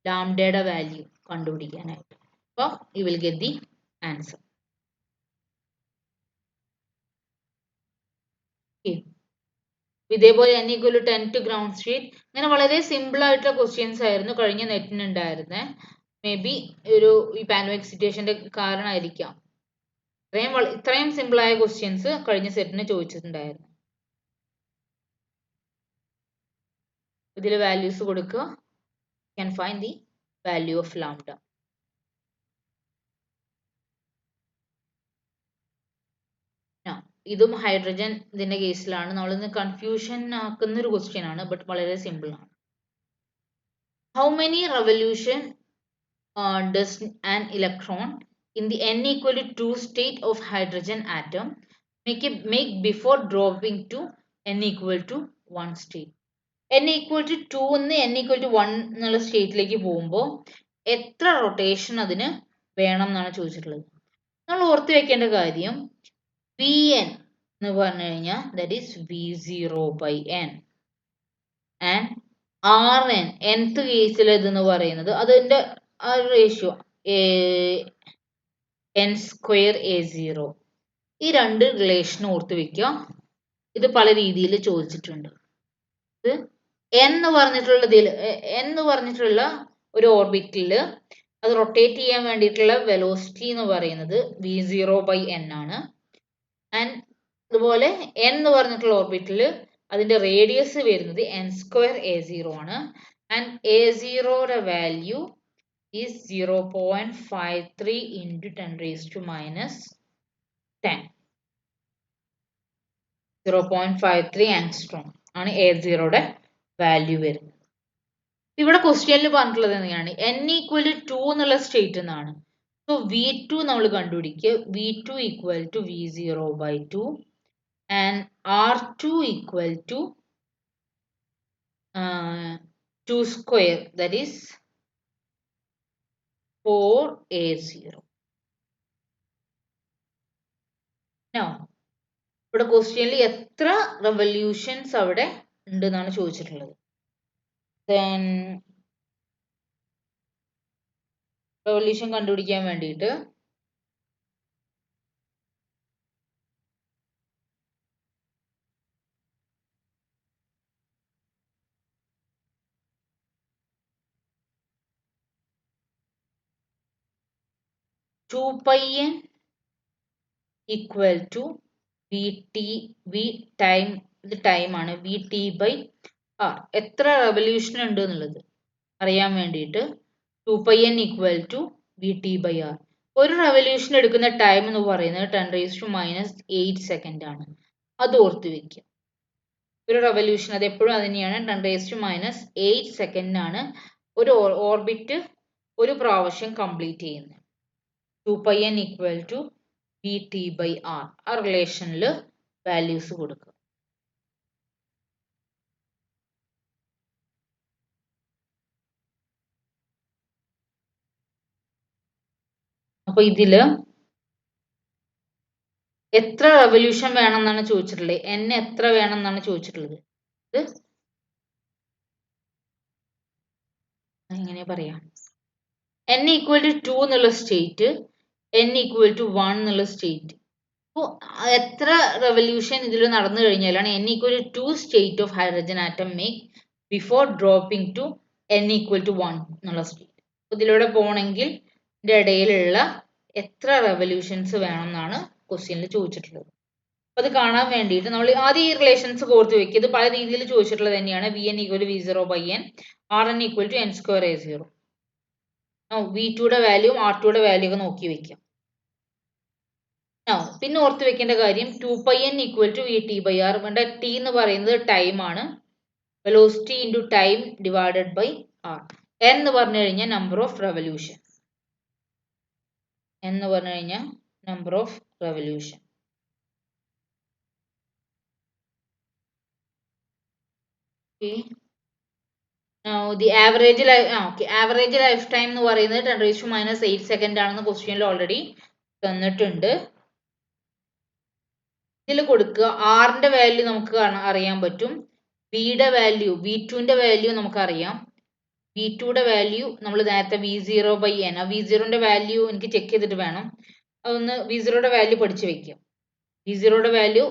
ലാംഡയുടെ വാല്യൂ കണ്ടുപിടിക്കാനായിട്ട്. അപ്പോൾ U will get the answer. ഇതേപോലെ n equal to 10 to ground state, ഇങ്ങനെ വളരെ സിമ്പിൾ ആയിട്ടുള്ള ക്വസ്റ്റ്യൻസ് ആയിരുന്നു കഴിഞ്ഞ നെറ്റിന് ഉണ്ടായിരുന്നത്. മേ ബി ഒരു ഈ പാൻഡമിക് സിറ്റുവേഷന്റെ കാരണമായിരിക്കാം ഇത്രയും സിമ്പിൾ ആയ ക്വസ്റ്റ്യൻസ് കഴിഞ്ഞ സെറ്റിന് ചോദിച്ചിട്ടുണ്ടായിരുന്നു. ഇതിൽ വാല്യൂസ് കൊടുക്കുക, can find the value of lambda. ഇതും ഹൈഡ്രജൻ ഇതിന്റെ കേസിലാണ്. നമ്മളിന്ന് കൺഫ്യൂഷൻ ആക്കുന്ന ഒരു ക്വസ്റ്റ്യൻ ആണ്, ബട്ട് വളരെ സിമ്പിൾ ആണ്. How many revolution does an electron in the n equal to 2 state of hydrogen atom make before dropping to n equal to 1 state? n equal to 2 എന്ന് n equal to 1 എന്നുള്ള സ്റ്റേറ്റിലേക്ക് പോകുമ്പോൾ എത്ര rotation അതിന് വേണം എന്നാണ് ചോദിച്ചിട്ടുള്ളത്. നമ്മൾ ഓർത്ത് വെക്കേണ്ട കാര്യം Vn എന്ന് പറഞ്ഞു കഴിഞ്ഞാൽ that is V0 by n and Rn nth കേസിൽ ഇതെന്ന് പറയുന്നത് അതിന്റെ ആ റേഷ്യോ n സ്ക്വയർ A0. ഈ രണ്ട് റിലേഷൻ ഓർത്ത് വെക്കുക. ഇത് പല രീതിയിൽ ചോദിച്ചിട്ടുണ്ട്. ഇത് എന്ന് പറഞ്ഞിട്ടുള്ള ഒരു ഓർബിറ്റിൽ അത് റൊട്ടേറ്റ് ചെയ്യാൻ വേണ്ടിയിട്ടുള്ള വെലോസിറ്റി എന്ന് പറയുന്നത് V0 by n ആണ്. ആൻഡ് അതുപോലെ n എന്ന് പറഞ്ഞിട്ടുള്ള ഓർബിറ്റിൽ അതിന്റെ റേഡിയസ് വരുന്നത് n സ്ക്വയർ A0 ആണ്. ആൻഡ് A0യുടെ value is 0.53 into 10 raised to minus 10. 0.53 angstrom ആണ് A0യുടെ വാല്യൂ വരുന്നത്. ഇവിടെ ക്വസ്റ്റ്യനിൽ പറഞ്ഞിട്ടുള്ളത് എങ്ങനെയാണ്, n ഈക്വൽ ടു 2 എന്നുള്ള സ്റ്റേറ്റ് എന്നാണ്. സോ V2 നമ്മൾ കണ്ടുപിടിക്കുക. V2 equal to V0 by 2 and R2 equal to 2 square, that is 4A0. Now ഇവിടെ ക്വസ്റ്റ്യനിൽ എത്ര റെവല്യൂഷൻസ് അവിടെ ഉണ്ട് എന്നാണ് ചോദിച്ചിട്ടുള്ളത്. Then റെവല്യൂഷൻ കണ്ടുപിടിക്കാൻ വേണ്ടിയിട്ട് two pi n equal to v time, ഇത് ടൈം ആണ്, വി ടി ബൈ ആർ. എത്ര റെവല്യൂഷൻ ഉണ്ട് എന്നുള്ളത് അറിയാൻ വേണ്ടിയിട്ട് 2πn equal to v t by r. ഒരു റെവല്യൂഷൻ എടുക്കുന്ന ടൈം എന്ന് പറയുന്നത് 10 raised to minus 8 സെക്കൻഡ് ആണ്. അത് ഓർത്ത് വെക്കുക. ഒരു റെവല്യൂഷൻ അത് എപ്പോഴും അത് തന്നെയാണ്, 10 raised to minus 8 സെക്കൻഡ് ആണ് ഒരു ഓർബിറ്റ് ഒരു പ്രാവശ്യം കംപ്ലീറ്റ് ചെയ്യുന്നത്. 2πn equal to VT/r. ആ റിലേഷനിൽ വാല്യൂസ് കൊടുക്കുക. അപ്പൊ ഇതില് എത്ര റെവല്യൂഷൻ വേണം എന്നാണ് ചോദിച്ചിട്ടുള്ളത്? n എത്ര വേണം എന്നാണ് ചോദിച്ചിട്ടുള്ളത്? ഇത് എങ്ങനെ പറയാം? n ഈക്വൽ ടു 2 എന്നുള്ള സ്റ്റേറ്റ്, n ഈക്വൽ ടു 1 എന്നുള്ള സ്റ്റേറ്റ്. അപ്പോൾ എത്ര റെവല്യൂഷൻ ഇതിൽ നടന്നു കഴിഞ്ഞാലാണ് n equal to 2 state of hydrogen atom make before dropping to n equal to 1 എന്നുള്ള സ്റ്റേറ്റ്. ഇതിലൂടെ പോകണമെങ്കിൽ ഇതിന്റെ ഇടയിലുള്ള എത്ര റെവല്യൂഷൻസ് വേണം എന്നാണ് ക്വസ്റ്റ്യനിൽ ചോദിച്ചിട്ടുള്ളത്. അത് കാണാൻ വേണ്ടിയിട്ട് നമ്മൾ ആദ്യം ഈ റിലേഷൻസ് കോർത്ത് വെക്കുക. ഇത് പല രീതിയിൽ ചോദിച്ചിട്ടുള്ളത് തന്നെയാണ്. Vn equal V0/n, Rn equal to n² A0. V2യുടെ വാല്യൂ R2യുടെ വാല്യൂ ഒക്കെ നോക്കി വെക്കാം. പിന്നെ ഓർത്ത് വെക്കേണ്ട കാര്യം 2πn ഈക്വൽ ടു VT/r. ഇവിടെ t എന്ന് പറയുന്നത് ടൈം ആണ്. Velocity into time divided by r. n എന്ന് പറഞ്ഞു കഴിഞ്ഞാൽ നമ്പർ ഓഫ് റെവല്യൂഷൻ. എന്ന് പറഞ്ഞു കഴിഞ്ഞാൽ number of revolution. The average average life time എന്ന് പറയുന്നത് 10⁻⁸ സെക്കൻഡ് ആണെന്ന് ക്വസ്റ്റ്യനിൽ ഓൾറെഡി തന്നിട്ടുണ്ട്. ഇതിൽ കൊടുക്കുക ആറിന്റെ വാല്യൂ നമുക്ക് അറിയാൻ പറ്റും. വിയുടെ വാല്യൂ V2ന്റെ വാല്യൂ നമുക്കറിയാം. V2യുടെ വാല്യൂ നമ്മൾ നേരത്തെ V0/n. ആ V0ന്റെ വാല്യൂ എനിക്ക് ചെക്ക് ചെയ്തിട്ട് വേണം. അതൊന്ന് V0യുടെ വാല്യൂ പഠിച്ചു വെക്കുക. V0യുടെ വാല്യൂ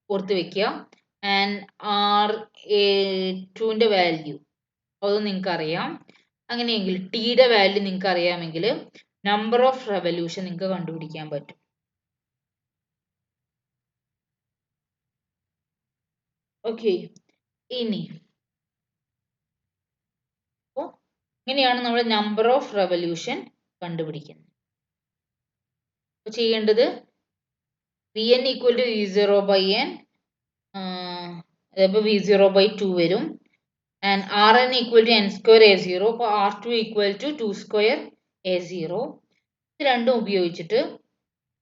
ഓർത്ത് വെക്കുക. ആൻഡ് R2ന്റെ വാല്യൂ അത് നിങ്ങൾക്ക് അറിയാം. അങ്ങനെയെങ്കിൽ ടിയുടെ വാല്യൂ നിങ്ങൾക്ക് അറിയാമെങ്കിൽ നമ്പർ ഓഫ് റെവല്യൂഷൻ നിങ്ങൾക്ക് കണ്ടുപിടിക്കാൻ പറ്റും. ഓക്കെ, ഇനി അപ്പോൾ ഇങ്ങനെയാണ് നമ്മൾ നമ്പർ ഓഫ് റെവല്യൂഷൻ കണ്ടുപിടിക്കുന്നത്. ചെയ്യേണ്ടത് Vn ഈക്വൽ ടു V0/n, അതപ്പോൾ V0/2 വരും. And Rn equal to n² A0. അപ്പോൾ R2 ഈക്വൽ ടു 2² A0. ഇത് രണ്ടും ഉപയോഗിച്ചിട്ട്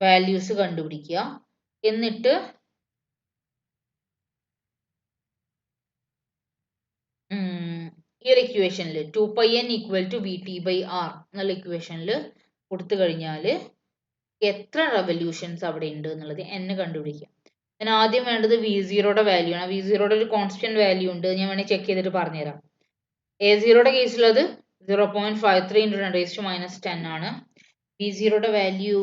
വാല്യൂസ് കണ്ടുപിടിക്കുക. എന്നിട്ട് ഈ ഒരു ഇക്വേഷനിൽ 2πn ഈക്വൽ ടു VT/r എന്നുള്ള ഇക്വേഷനിൽ കൊടുത്തു കഴിഞ്ഞാൽ എത്ര റെവല്യൂഷൻസ് അവിടെ ഉണ്ട് എന്നുള്ളത് n കണ്ടുപിടിക്കുക. അതിന് ആദ്യം വേണ്ടത് V0യുടെ വാല്യൂ ആണ്. V0യുടെ ഒരു കോൺസ്റ്റന്റ് വാല്യൂ ഉണ്ട്. ഞാൻ വേണമെങ്കിൽ ചെക്ക് ചെയ്തിട്ട് പറഞ്ഞുതരാം. A0യുടെ കേസിൽ അത് 0.53 × 10⁻⁻10 ആണ്. V0യുടെ വാല്യൂ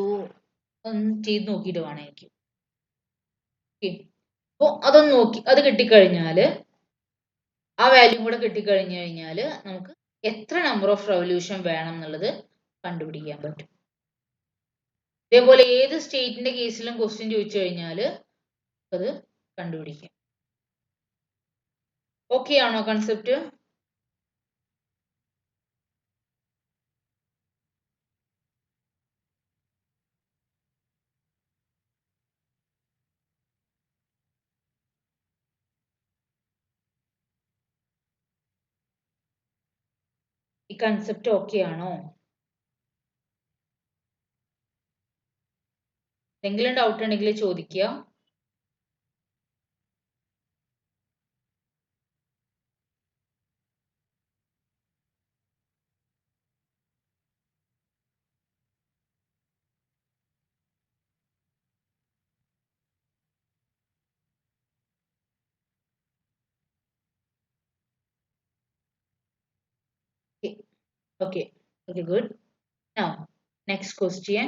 ഒന്ന് ചെയ്ത് നോക്കിയിട്ട് വേണം എനിക്ക്. ഓക്കെ, അപ്പോൾ അതൊന്ന് നോക്കി അത് കിട്ടിക്കഴിഞ്ഞാൽ ആ വാല്യൂ കൂടെ കിട്ടിക്കഴിഞ്ഞു കഴിഞ്ഞാൽ നമുക്ക് എത്ര നമ്പർ ഓഫ് റെവല്യൂഷൻ വേണം എന്നുള്ളത് കണ്ടുപിടിക്കാൻ പറ്റും. ഇതേപോലെ ഏത് സ്റ്റേറ്റിന്റെ കേസിലും ക്വസ്റ്റ്യൻ ചോദിച്ചു കഴിഞ്ഞാൽ അത് കണ്ടുപിടിക്കാം. ഓക്കെ ആണോ കൺസെപ്റ്റ്? ഈ കൺസെപ്റ്റ് ഓക്കെ ആണോ? എന്തെങ്കിലും ഡൗട്ട് ഉണ്ടെങ്കിൽ ചോദിക്കുക. Okay, good. Now, next question.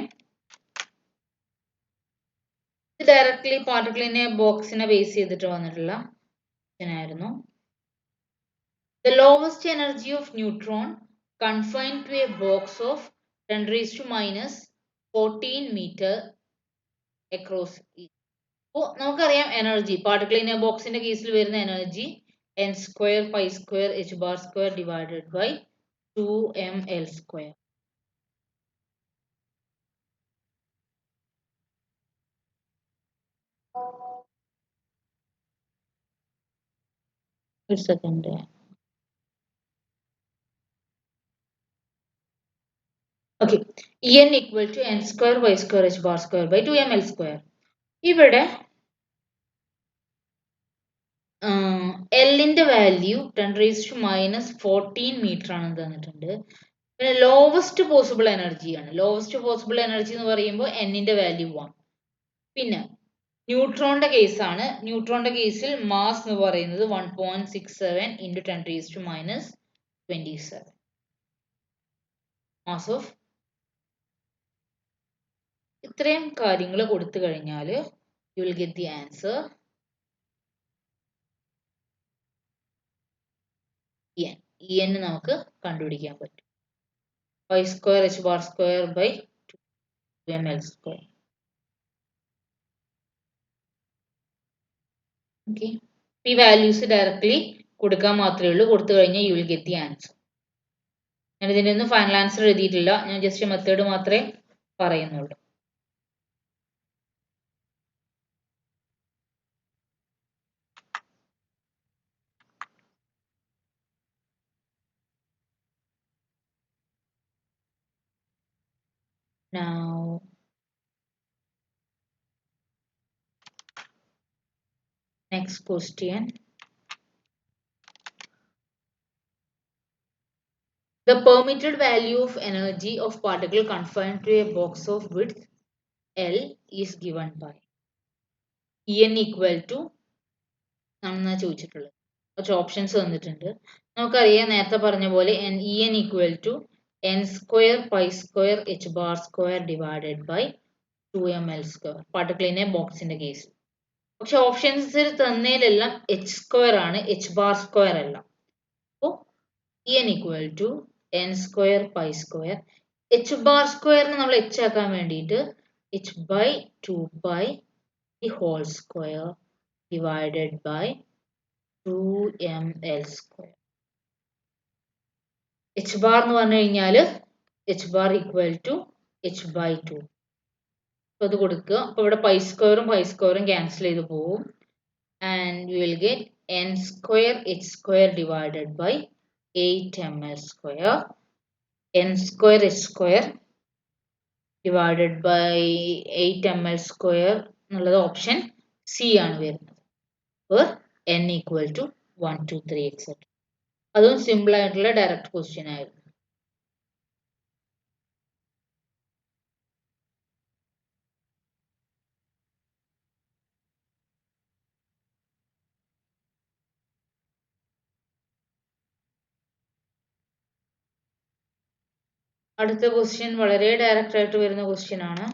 ഇത് ഡയറക്ട്ലി പാർട്ടിക്കിളിനെ ബോക്സിനെ ബേസ് ചെയ്തിട്ട് വന്നിട്ടുള്ള ക്വസ്റ്റ്യൻ ആയിരുന്നു. The lowest energy of neutron confined to a box of 10⁻⁻14 meter across. അപ്പോൾ നമുക്കറിയാം എനർജി പാർട്ടിക്കിളിനെ ബോക്സിന്റെ കേസിൽ വരുന്ന energy n² π² h⁻² divided by 2ml². ഒരു second. Okay, En equal to n square y square h bar square by 2ml square. ഇവിടെ എല്ലിന്റെ value 10⁻⁻14 metre ആണെന്ന് തന്നിട്ടുണ്ട്. പിന്നെ ലോവസ്റ്റ് പോസിബിൾ എനർജിയാണ്. ലോവസ്റ്റ് പോസിബിൾ എനർജി എന്ന് പറയുമ്പോൾ എന്നിന്റെ വാല്യൂ 1. പിന്നെ ന്യൂട്രോണിന്റെ കേസാണ്. ന്യൂട്രോണിന്റെ കേസിൽ മാസ് എന്ന് പറയുന്നത് 1.67 into 10⁻27 മാസ് ഓഫ്. ഇത്രയും കാര്യങ്ങൾ കൊടുത്തു കഴിഞ്ഞാൽ you will get the answer En നമുക്ക് കണ്ടുപിടിക്കാൻ പറ്റും. y square h bar square by 2ml square. Okay, ഈ വാല്യൂസ് ഡയറക്ട്ലി കൊടുക്കാൻ മാത്രമേ ഉള്ളൂ. കൊടുത്തു കഴിഞ്ഞാൽ you will get the answer. ഞാൻ ഇതിൻ്റെ ഒന്നും ഫൈനൽ ആൻസർ എഴുതിയിട്ടില്ല, ഞാൻ ജസ്റ്റ് മെത്തേഡ് മാത്രമേ പറയുന്നുള്ളൂ. Now next question. The permitted value of energy of particle confined to a box of width L is given by En equal to ആണെന്നാണ് ചോദിച്ചിട്ടുള്ളത്. കുറച്ച് ഓപ്ഷൻസ് തന്നിട്ടുണ്ട്. നമുക്കറിയാം നേരത്തെ പറഞ്ഞ പോലെ En equal to n square pi square h bar square divided by 2ml square. പാർട്ടിക്കിളിനെ ബോക്സിന്റെ case. പക്ഷെ ഓപ്ഷൻസിൽ തന്നതിലെല്ലാം h സ്ക്വയർ ആണ്, h ബാർ സ്ക്വയർ അല്ല. അപ്പോൾ En equal to n square pi square. h bar സ്ക്വയറിന് നമ്മൾ h ആക്കാൻ വേണ്ടിയിട്ട് h by 2 pi the whole square divided by 2ml square. h bar എന്ന് പറഞ്ഞു കഴിഞ്ഞാൽ h bar equal to h by 2. അപ്പോൾ അത് കൊടുക്കുക. അപ്പോൾ ഇവിടെ പൈ സ്ക്വയറും ക്യാൻസൽ ചെയ്ത് പോവും. And we will get n square h square divided by 8ml square. n square h square divided by 8ml square എന്നുള്ളത് ഓപ്ഷൻ സി ആണ് വരുന്നത്. അപ്പോൾ n equal to 1, 2, 3 etc. അതും സിമ്പിൾ ആയിട്ടുള്ള ഡയറക്റ്റ് ക്വസ്റ്റ്യൻ ആയിരുന്നു. അടുത്ത ക്വസ്റ്റ്യൻ വളരെ ഡയറക്റ്റ് ആയിട്ട് വരുന്ന ക്വസ്റ്റ്യൻ ആണ്.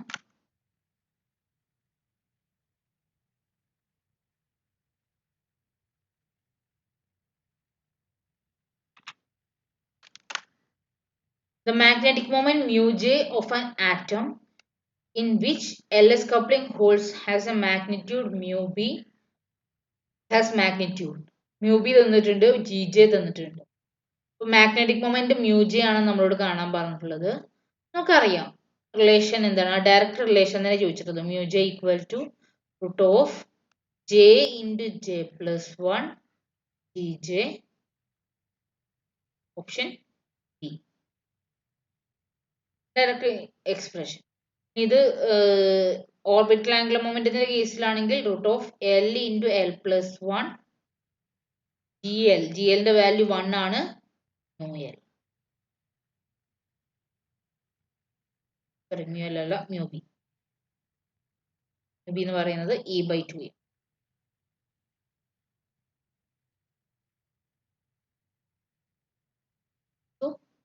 The magnetic moment mu j of an atom in which Ls coupling holes has a magnitude mu b has magnitude. mu b തന്നിട്ടുണ്ട്, gj തന്നിട്ടുണ്ട്. അപ്പോൾ മാഗ്നറ്റിക് മൊമെന്റ് mu j ആണ് നമ്മളോട് കാണാൻ പറഞ്ഞിട്ടുള്ളത്. നമുക്കറിയാം റിലേഷൻ എന്താണ്, ഡയറക്റ്റ് റിലേഷൻ തന്നെ ചോദിച്ചിട്ടുള്ളത്. mu j equal to root of j into j plus 1 gj. Option B direct expression. ഇത് ഓർബിറ്റൽ ആംഗുലർ മൊമെന്റത്തിന്റെ കേസിലാണെങ്കിൽ root of L into L plus 1 G L. G എല്ലിന്റെ വാല്യൂ 1 ആണ്. മ്യൂ എൽ മ്യൂ എൽ അല്ല, mu B. Mu B എന്ന് പറയുന്നത് E by 2.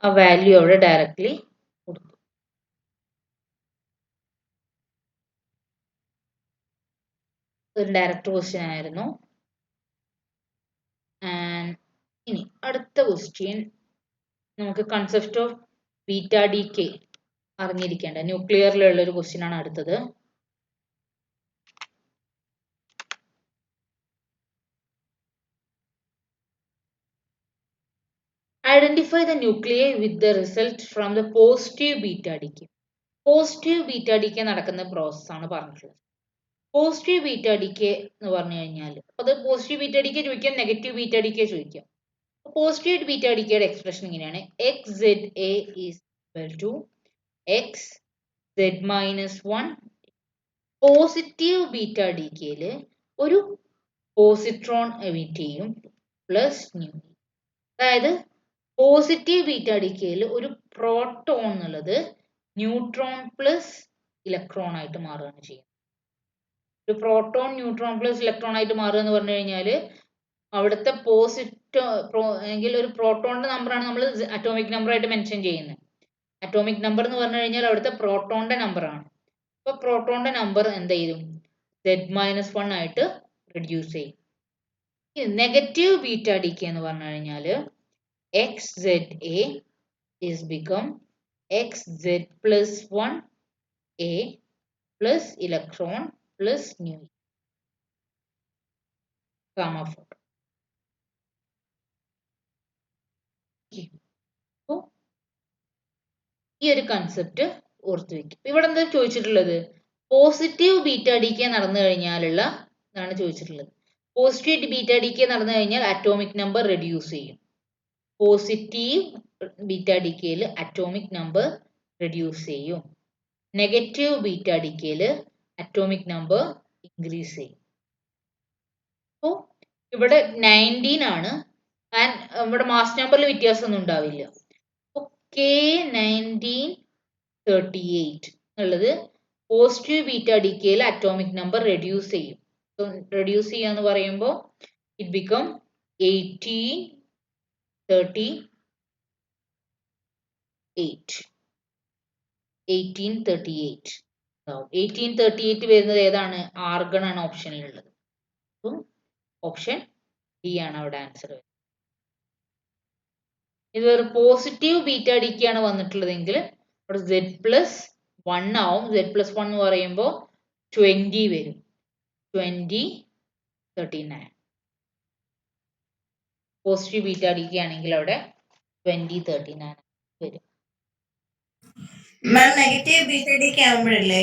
ആ value അവിടെ ഡയറക്ട്ലി കൊടുത്തു. ഒരു ഡയറക്റ്റ് ക്വസ്റ്റ്യൻ ആയിരുന്നു. ആൻഡ് ഇനി അടുത്ത ക്വസ്റ്റ്യൻ നമുക്ക് concept of beta D K അറിഞ്ഞിരിക്കേണ്ട ന്യൂക്ലിയറിലുള്ള ഒരു ക്വസ്റ്റ്യൻ ആണ് അടുത്തത്. Identify the nuclei with the result from the positive beta decay. Positive beta decay നടക്കുന്ന പ്രോസസ് ആണ് പറഞ്ഞിട്ടുള്ളത്. പോസിറ്റീവ് ബീറ്റ ഡിക്കെ എന്ന് പറഞ്ഞു കഴിഞ്ഞാൽ അത് പോസിറ്റീവ് ബീറ്റ ഡിക്കെ ചോദിക്കാം, നെഗറ്റീവ് ബീറ്റ ഡിക്കെ ചോദിക്കാം. പോസിറ്റീവ് ബീറ്റ ഡിക്കയുടെ എക്സ്പ്രഷൻ ഇങ്ങനെയാണ്. X Z A is equal to x z minus 1. Positive beta ഡിക്കേയിൽ ഒരു പോസിട്രോൺ എമിറ്റ് ചെയ്യും പ്ലസ് ന്യൂ. അതായത് പോസിറ്റീവ് ബീറ്റ ഡിക്കേയിൽ ഒരു പ്രോട്ടോൺ എന്നുള്ളത് ന്യൂട്രോൺ പ്ലസ് ഇലക്ട്രോൺ ആയിട്ട് മാറുകയാണ് ചെയ്യുന്നത്. ഒരു പ്രോട്ടോൺ ന്യൂട്രോൺ പ്ലസ് ഇലക്ട്രോൺ ആയിട്ട് മാറുക എന്ന് പറഞ്ഞു കഴിഞ്ഞാൽ അവിടുത്തെ എങ്കിൽ ഒരു പ്രോട്ടോണിന്റെ നമ്പറാണ് നമ്മൾ അറ്റോമിക് നമ്പർ ആയിട്ട് മെൻഷൻ ചെയ്യുന്നത്. അറ്റോമിക് നമ്പർ എന്ന് പറഞ്ഞു കഴിഞ്ഞാൽ അവിടുത്തെ പ്രോട്ടോണിന്റെ നമ്പർ ആണ്. അപ്പൊ പ്രോട്ടോണിന്റെ നമ്പർ എന്ത് ചെയ്യും? z-1 ആയിട്ട് റെഡ്യൂസ് ചെയ്യും. നെഗറ്റീവ് ബീറ്റ ഡിക്കെ എന്ന് പറഞ്ഞു കഴിഞ്ഞാൽ xza is become xz plus 1 a plus electron plus nu gamma 4. അപ്പോൾ ഈ ഒരു കൺസെപ്റ്റ് ഓർത്തു വെക്കും. ഇവിടെ എന്താ ചോദിച്ചിട്ടുള്ളത്? പോസിറ്റീവ് ബീറ്റ ഡിക്കെ നടന്നു കഴിഞ്ഞാലുള്ള ഇതാണ് ചോദിച്ചിട്ടുള്ളത്. പോസിറ്റീവ് ബീറ്റ ഡിക്കെ നടന്നു കഴിഞ്ഞാൽ അറ്റോമിക് നമ്പർ റെഡ്യൂസ് ചെയ്യും. പോസിറ്റീവ് ബീറ്റ ഡിക്കേയിൽ അറ്റോമിക് നമ്പർ റെഡ്യൂസ് ചെയ്യും. നെഗറ്റീവ് ബീറ്റ ഡിക്കേയിൽ അറ്റോമിക് നമ്പർ ഇൻക്രീസ് ചെയ്യും. അപ്പോൾ ഇവിടെ 19 ആണ്. ആൻഡ് ഇവിടെ മാസ് നമ്പറിൽ വ്യത്യാസമൊന്നും ഉണ്ടാവില്ല. അപ്പോൾ K1938 എന്നുള്ളത് പോസിറ്റീവ് ബീറ്റ ഡിക്കേയിൽ അറ്റോമിക് നമ്പർ റെഡ്യൂസ് ചെയ്യും. റെഡ്യൂസ് ചെയ്യുക എന്ന് പറയുമ്പോൾ ഇറ്റ് ബിക്കം 1838 വരുന്നത് ഏതാണ്? ആർഗൺ ആണ് ഓപ്ഷനിലുള്ളത്. ഓപ്ഷൻ ഡി ആണ് അവിടെ ആൻസർ. ഇത് ഒരു പോസിറ്റീവ് ബീറ്റ ഡിക്കാണ് വന്നിട്ടുള്ളതെങ്കിൽ അവിടെ z+1 ആവും. z+1 എന്ന് പറയുമ്പോൾ 20 വരും. 2039. പോസിറ്റീവ് ബീറ്റ ഡിക്കെ ആണെങ്കിൽ അവിടെ 2039 വരും. Negative beta ഡിക്കെ ആവുമ്പോഴല്ലേ?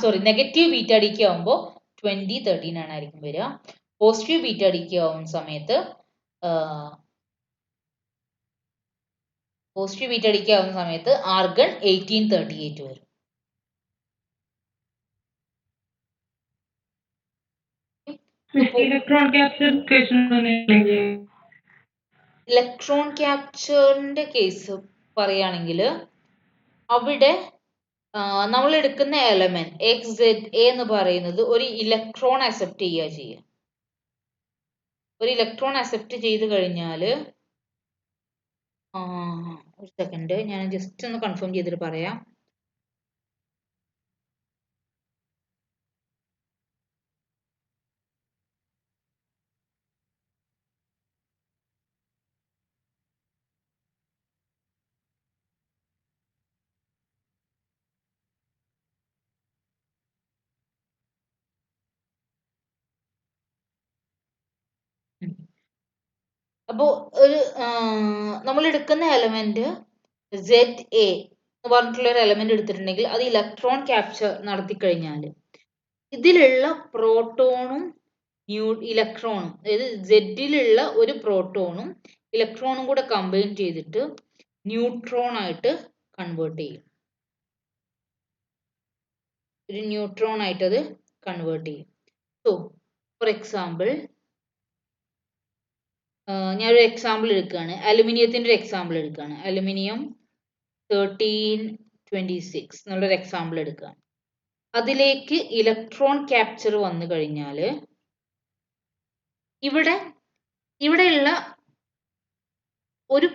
Sorry, negative beta ഡിക്കെ ആവുമ്പോൾ 2039 ആയിരിക്കും വരിക. പോസിറ്റീവ് ബീറ്റ ഡിക്കെ ആവുന്ന സമയത്ത് ആർഗൺ 1838 വരും. ഇലക്ട്രോൺ ക്യാപ്ചറിന്റെ കേസ് പറയുകയാണെങ്കിൽ അവിടെ നമ്മൾ എടുക്കുന്ന എലമെന്റ് XZA എന്ന് പറയുന്നത് ഒരു ഇലക്ട്രോൺ അക്സെപ്റ്റ് ചെയ്യുക. ഒരു ഇലക്ട്രോൺ അക്സെപ്റ്റ് ചെയ്ത് കഴിഞ്ഞാൽ ഒരു സെക്കൻഡ്, ഞാൻ ജസ്റ്റ് ഒന്ന് കൺഫേം ചെയ്തിട്ട് പറയാം. അപ്പോൾ ഒരു നമ്മൾ എടുക്കുന്ന എലമെന്റ് ZA എന്ന് പറഞ്ഞിട്ടുള്ള ഒരു എലമെന്റ് എടുത്തിട്ടുണ്ടെങ്കിൽ അത് ഇലക്ട്രോൺ ക്യാപ്ചർ നടത്തി കഴിഞ്ഞാൽ ഇതിലുള്ള പ്രോട്ടോണും ഇലക്ട്രോണും, അതായത് സെഡിലുള്ള ഒരു പ്രോട്ടോണും ഇലക്ട്രോണും കൂടെ കമ്പൈൻ ചെയ്തിട്ട് ന്യൂട്രോൺ ആയിട്ട് കൺവേർട്ട് ചെയ്യും. ഒരു ന്യൂട്രോൺ ആയിട്ട് അത് കൺവേർട്ട് ചെയ്യും. സോ ഫോർ എക്സാമ്പിൾ ഞാനൊരു എക്സാമ്പിൾ എടുക്കുകയാണ്. അലുമിനിയത്തിന്റെ ഒരു എക്സാമ്പിൾ എടുക്കുകയാണ്. അലുമിനിയം 1326 എന്നുള്ളൊരു എക്സാമ്പിൾ എടുക്കുകയാണ്. അതിലേക്ക് ഇലക്ട്രോൺ ക്യാപ്ചർ വന്നു കഴിഞ്ഞാൽ ഇവിടെയുള്ള ഒരു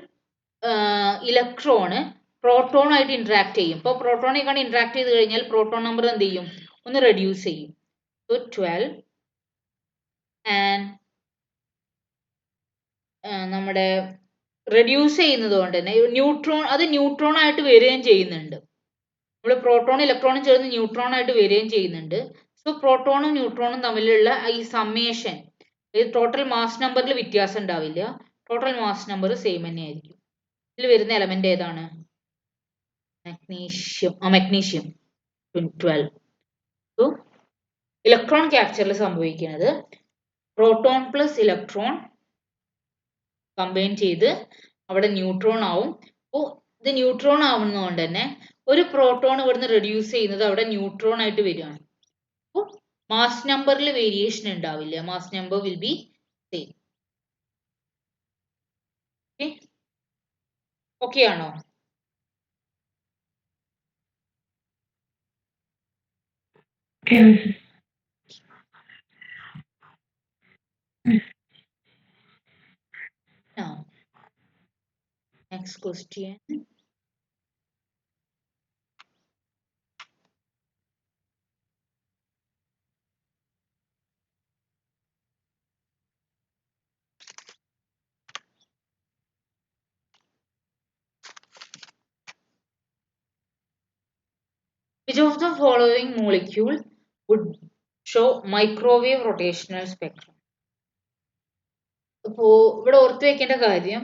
ഇലക്ട്രോണ് പ്രോട്ടോണായിട്ട് ഇന്ററാക്ട് ചെയ്യും. ഇപ്പോൾ പ്രോട്ടോണായിട്ടാണ് ഇന്ററാക്ട് ചെയ്ത് കഴിഞ്ഞാൽ പ്രോട്ടോൺ നമ്പർ എന്ത് ചെയ്യും? ഒന്ന് റെഡ്യൂസ് ചെയ്യും. സോ 12 ആൻഡ് നമ്മുടെ റെഡ്യൂസ് ചെയ്യുന്നത് കൊണ്ട് തന്നെ ന്യൂട്രോൺ ആയിട്ട് വരികയും ചെയ്യുന്നുണ്ട്. നമ്മൾ പ്രോട്ടോണും ഇലക്ട്രോണും ചേർന്ന് ന്യൂട്രോൺ ആയിട്ട് വരികയും ചെയ്യുന്നുണ്ട്. സോ പ്രോട്ടോണും ന്യൂട്രോണും തമ്മിലുള്ള ഈ സമ്മേഷൻ, ടോട്ടൽ മാസ് നമ്പറിൽ വ്യത്യാസം ഉണ്ടാവില്ല. ടോട്ടൽ മാസ് നമ്പർ സെയിം തന്നെയായിരിക്കും. ഇതിൽ വരുന്ന എലമെന്റ് ഏതാണ്? മഗ്നീഷ്യം 12. സോ ഇലക്ട്രോൺ ക്യാപ്ചറിൽ സംഭവിക്കുന്നത് പ്രോട്ടോൺ പ്ലസ് ഇലക്ട്രോൺ കമ്പൈൻ ചെയ്ത് അവിടെ ന്യൂട്രോൺ ആവും. അപ്പോൾ ഇത് ന്യൂട്രോൺ ആവുന്നതുകൊണ്ട് തന്നെ ഒരു പ്രോട്ടോൺ ഇവിടുന്ന് റെഡ്യൂസ് ചെയ്യുന്നത് അവിടെ ന്യൂട്രോൺ ആയിട്ട് വരികയാണ്. അപ്പോൾ മാസ് നമ്പറിൽ വേരിയേഷൻ ഉണ്ടാവില്ല. Mass number will be same. Okay ആണോ? Now, next question. Which of the following molecule would show microwave rotational spectrum? അപ്പോൾ ഇവിടെ ഓർത്ത് വെക്കേണ്ട കാര്യം,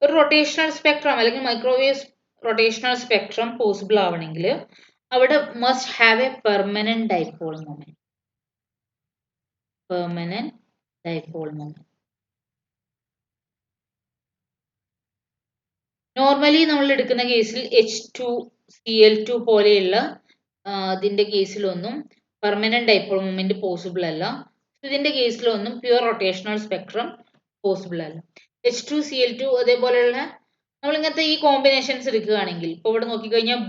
ഒരു റൊട്ടേഷണൽ സ്പെക്ട്രം അല്ലെങ്കിൽ മൈക്രോവേവ് റൊട്ടേഷണൽ സ്പെക്ട്രം പോസിബിൾ ആവണമെങ്കിൽ അവിടെ must have A permanent dipole moment. Permanent dipole moment. Normally നമ്മൾ എടുക്കുന്ന കേസിൽ H2Cl2 പോലെയുള്ള ഇതിന്റെ കേസിലൊന്നും പെർമനന്റ് ഡൈപോൾ മൊമെന്റ് പോസിബിൾ അല്ല. ഇതിന്റെ കേസിലൊന്നും പ്യുവർ റൊട്ടേഷണൽ സ്പെക്ട്രം പോസിബിൾ അല്ല. H2Cl2 അതേപോലെയുള്ള നമ്മൾ ഇങ്ങനത്തെ ഈ കോമ്പിനേഷൻസ് എടുക്കുകയാണെങ്കിൽ ഇപ്പൊ ഇവിടെ നോക്കിക്കഴിഞ്ഞാൽ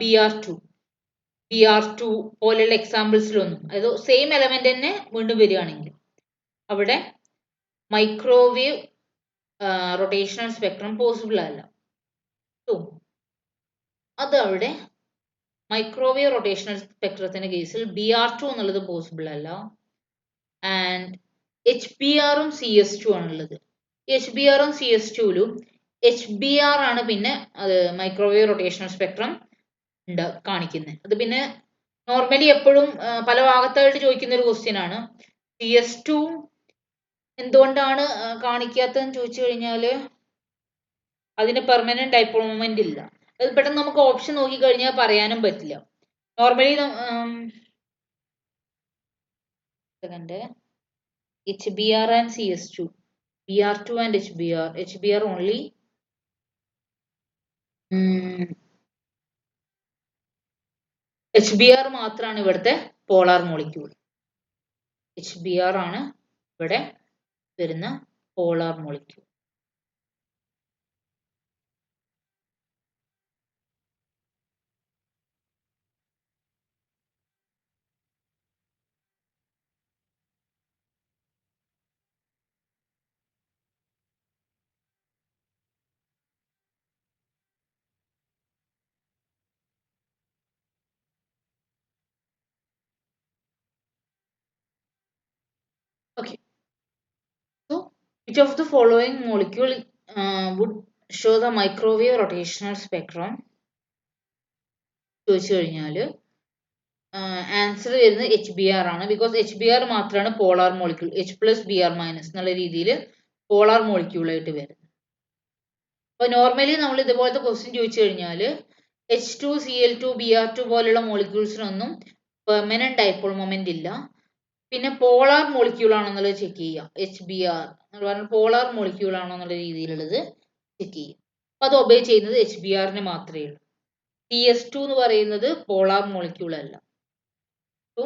Br2 പോലെയുള്ള എക്സാമ്പിൾസിലൊന്നും, അതായത് സെയിം എലമെന്റ് തന്നെ വീണ്ടും വരികയാണെങ്കിൽ അവിടെ മൈക്രോവേവ് റൊട്ടേഷണൽ സ്പെക്ട്രം പോസിബിൾ അല്ല. അത് അവിടെ മൈക്രോവേവ് റൊട്ടേഷണൽ സ്പെക്ട്രത്തിന്റെ കേസിൽ Br2 എന്നുള്ളത് പോസിബിൾ അല്ല. ആൻഡ് HBr-ഉം CS2 ആണുള്ളത്. HBr-ഉം CS2ലും HBr ആണ് പിന്നെ അത് മൈക്രോവേവ് റൊട്ടേഷണൽ സ്പെക്ട്രം കാണിക്കുന്നത്. അത് പിന്നെ നോർമലി എപ്പോഴും പല ഭാഗത്തായിട്ട് ചോദിക്കുന്ന ഒരു ക്വസ്റ്റ്യൻ ആണ്. CS2 എന്തുകൊണ്ടാണ് കാണിക്കാത്തതെന്ന് ചോദിച്ചു കഴിഞ്ഞാൽ അതിന് പെർമനന്റ് ഡൈപോൾ മൊമെന്റ് ഇല്ല. അത് പെട്ടെന്ന് നമുക്ക് ഓപ്ഷൻ നോക്കി കഴിഞ്ഞാൽ പറയാനും പറ്റില്ല. Normally HBr and CS2, Br2 and HBr only HBr മാത്രമാണ് ഇവിടുത്തെ പോളാർ മോളിക്യൂൾ. HBr ആണ് ഇവിടെ വരുന്ന polar molecule. Okay. So, which of the following molecule would show the microwave rotational spectrum? ചോദിച്ചു കഴിഞ്ഞാല് ആൻസർ വരുന്നത് HBr ആണ്. ബിക്കോസ് HBr മാത്രമാണ് പോളാർ മോളിക്യൂൾ, H+Br- എന്നുള്ള രീതിയിൽ പോളാർ മോളിക്യൂൾ ആയിട്ട് വരുന്നത്. അപ്പൊ നോർമലി നമ്മൾ ഇതുപോലത്തെ ക്വസ്റ്റ്യൻ ചോദിച്ചു കഴിഞ്ഞാല് H2Cl2 Br2 പോലുള്ള മോളിക്യൂൾസിനൊന്നും പെർമനന്റ് ഡൈപോൾ മൊമെന്റ് ഇല്ല. പിന്നെ പോളാർ മോളിക്യൂൾ ആണെന്നുള്ളത് ചെക്ക് ചെയ്യുക. HBr എന്ന് പറഞ്ഞാൽ പോളാർ മോളിക്യൂൾ ആണോ എന്നുള്ള രീതിയിലുള്ളത് ചെക്ക് ചെയ്യുക. അപ്പൊ അത് ഒബേ ചെയ്യുന്നത് HBr-ന് മാത്രമേ ഉള്ളൂ. CS2 എന്ന് പറയുന്നത് പോളാർ മോളിക്യൂൾ അല്ല. സോ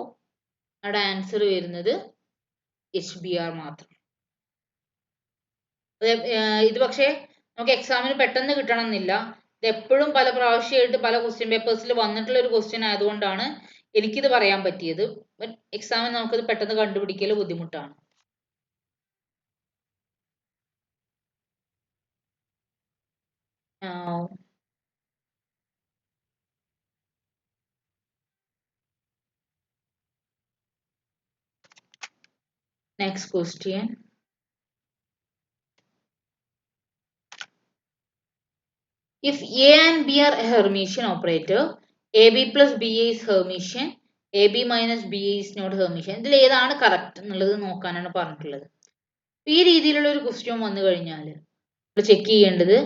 അവിടെ ആൻസർ വരുന്നത് HBr മാത്രം. ഇത് പക്ഷേ നമുക്ക് എക്സാമിന് പെട്ടെന്ന് കിട്ടണം എന്നില്ല. ഇത് എപ്പോഴും പല പ്രാവശ്യമായിട്ട് പല ക്വസ്റ്റ്യൻ പേപ്പേഴ്സിൽ വന്നിട്ടുള്ള ഒരു ക്വസ്റ്റ്യൻ ആയതുകൊണ്ടാണ് എനിക്കിത് പറയാൻ പറ്റിയത്. എക്സാമിന് നമുക്കത് പെട്ടെന്ന് കണ്ടുപിടിക്കൽ ബുദ്ധിമുട്ടാണ്. Next question. If A and B are a Hermitian operator, AB plus BA is Hermitian, AB minus BA is not Hermitian. ഇതിൽ ഏതാണ് കറക്റ്റ് എന്നുള്ളത് നോക്കാനാണ് പറഞ്ഞിട്ടുള്ളത്. ഈ രീതിയിലുള്ള ഒരു ക്വസ്റ്റ്യൻ വന്നു കഴിഞ്ഞാൽ ചെക്ക് ചെയ്യേണ്ടത്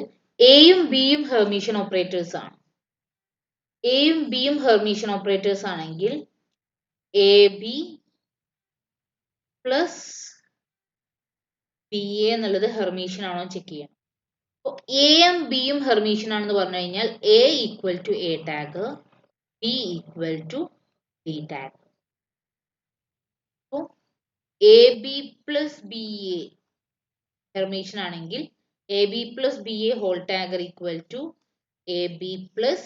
എയും ബിയും ഹെർമീഷ്യൻ ഓപ്പറേറ്റേഴ്സ് ആണ്. എയും ബിയും ഹെർമീഷ്യൻ ഓപ്പറേറ്റേഴ്സ് ആണെങ്കിൽ A B plus B A എന്നുള്ളത് ഹെർമീഷ്യൻ ആണോ ചെക്ക് ചെയ്യണം. അപ്പോൾ എയും ബിയും ഹെർമീഷ്യൻ ആണെന്ന് പറഞ്ഞു കഴിഞ്ഞാൽ A equal to A dagger, B equal to B tag. So AB plus BA Hermitian ആണെങ്കിൽ AB plus BA whole tag equal to AB plus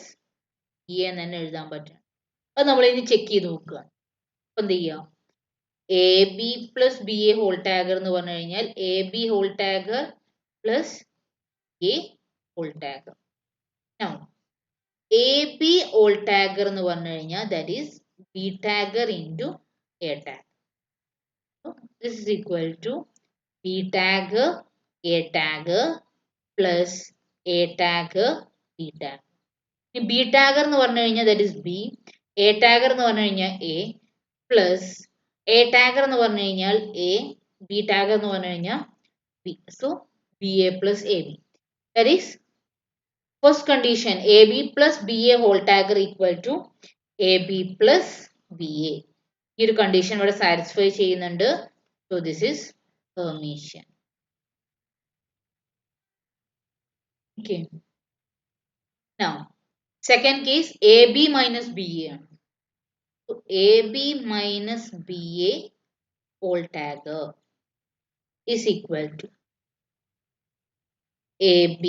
BA എന്ന് തന്നെ എഴുതാൻ പറ്റും. അത് നമ്മൾ ഇനി ചെക്ക് ചെയ്ത് നോക്കുക. അപ്പൊ എന്ത് ചെയ്യാം? AB plus BA whole tagger എന്ന് പറഞ്ഞു കഴിഞ്ഞാൽ AB whole tagger plus A whole tagger. Now AB whole tagger എന്ന് പറഞ്ഞു കഴിഞ്ഞാൽ that is B tagger into A tag. So this is equal to B tagger A tagger plus A tagger B tagger. B tagger എന്ന് പറഞ്ഞു കഴിഞ്ഞാൽ that is B, A tagger എന്ന് പറഞ്ഞു കഴിഞ്ഞാൽ A plus A tagger എന്ന് പറഞ്ഞു കഴിഞ്ഞാൽ A, B tagger എന്ന് പറഞ്ഞു കഴിഞ്ഞാൽ B. So BA plus AB. That is first condition AB plus BA whole tagger equal to AB plus BA. ഈ ഒരു കണ്ടീഷൻ ഇവിടെ സാറ്റിസ്ഫൈ ചെയ്യുന്നുണ്ട്. So this is Hermitian. Okay. Now second case AB minus BA. So AB minus BA whole tagger is equal to AB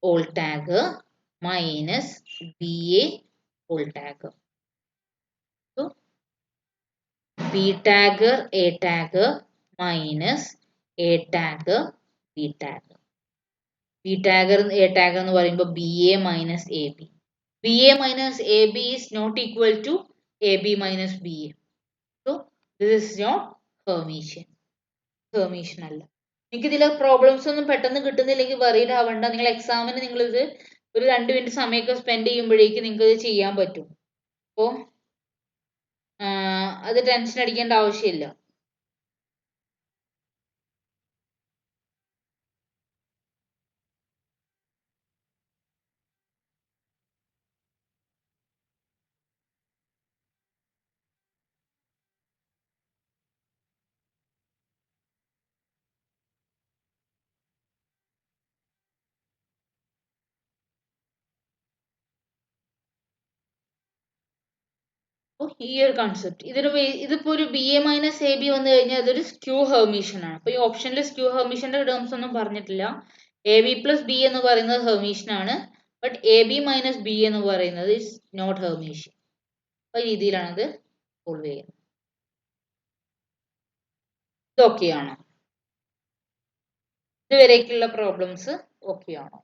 whole tagger minus BA whole tagger. So B tagger A tagger minus A tagger B tagger. B tagger A tagger എന്ന് പറയുമ്പോൾ BA minus AB. BA minus AB is not equal to AB minus BA. So this is not Hermitian. Hermitian അല്ല. നിങ്ങൾക്ക് ഇതിലെ problems ഒന്നും പെട്ടെന്ന് കിട്ടുന്നില്ലെങ്കിൽ worried ആവണ്ട. നിങ്ങൾ എക്സാമിന് നിങ്ങൾ ഇത് ഒരു 2 മിനിറ്റ് സമയമൊക്കെ സ്പെൻഡ് ചെയ്യുമ്പോഴേക്ക് നിങ്ങൾക്ക് ഇത് ചെയ്യാൻ പറ്റും. അപ്പോൾ അത് ടെൻഷൻ അടിക്കേണ്ട ആവശ്യമില്ല. ഈ ഒരു കൺസെപ്റ്റ് ഇതിപ്പോ ഒരു BA മൈനസ് AB വന്നു കഴിഞ്ഞാൽ അതൊരു സ്ക്യൂ ഹെർമീഷ്യൻ ആണ്. അപ്പൊ ഈ ഓപ്ഷനിൽ സ്ക്യൂ ഹെർമീഷ്യന്റെ ടേംസ് ഒന്നും പറഞ്ഞിട്ടില്ല. AB പ്ലസ് B എന്ന് പറയുന്നത് ഹെർമീഷ്യൻ ആണ്. ബട്ട് AB മൈനസ് B എന്ന് പറയുന്നത് ഇസ് നോട്ട് ഹെർമീഷ്യൻ. അപ്പൊ ഈ രീതിയിലാണ് അത് സോൾവ് ചെയ്യുന്നത്. ഇത് ഓക്കെ ആണോ? ഇതുവരേക്കുള്ള പ്രോബ്ലംസ് ഓക്കെ ആണോ?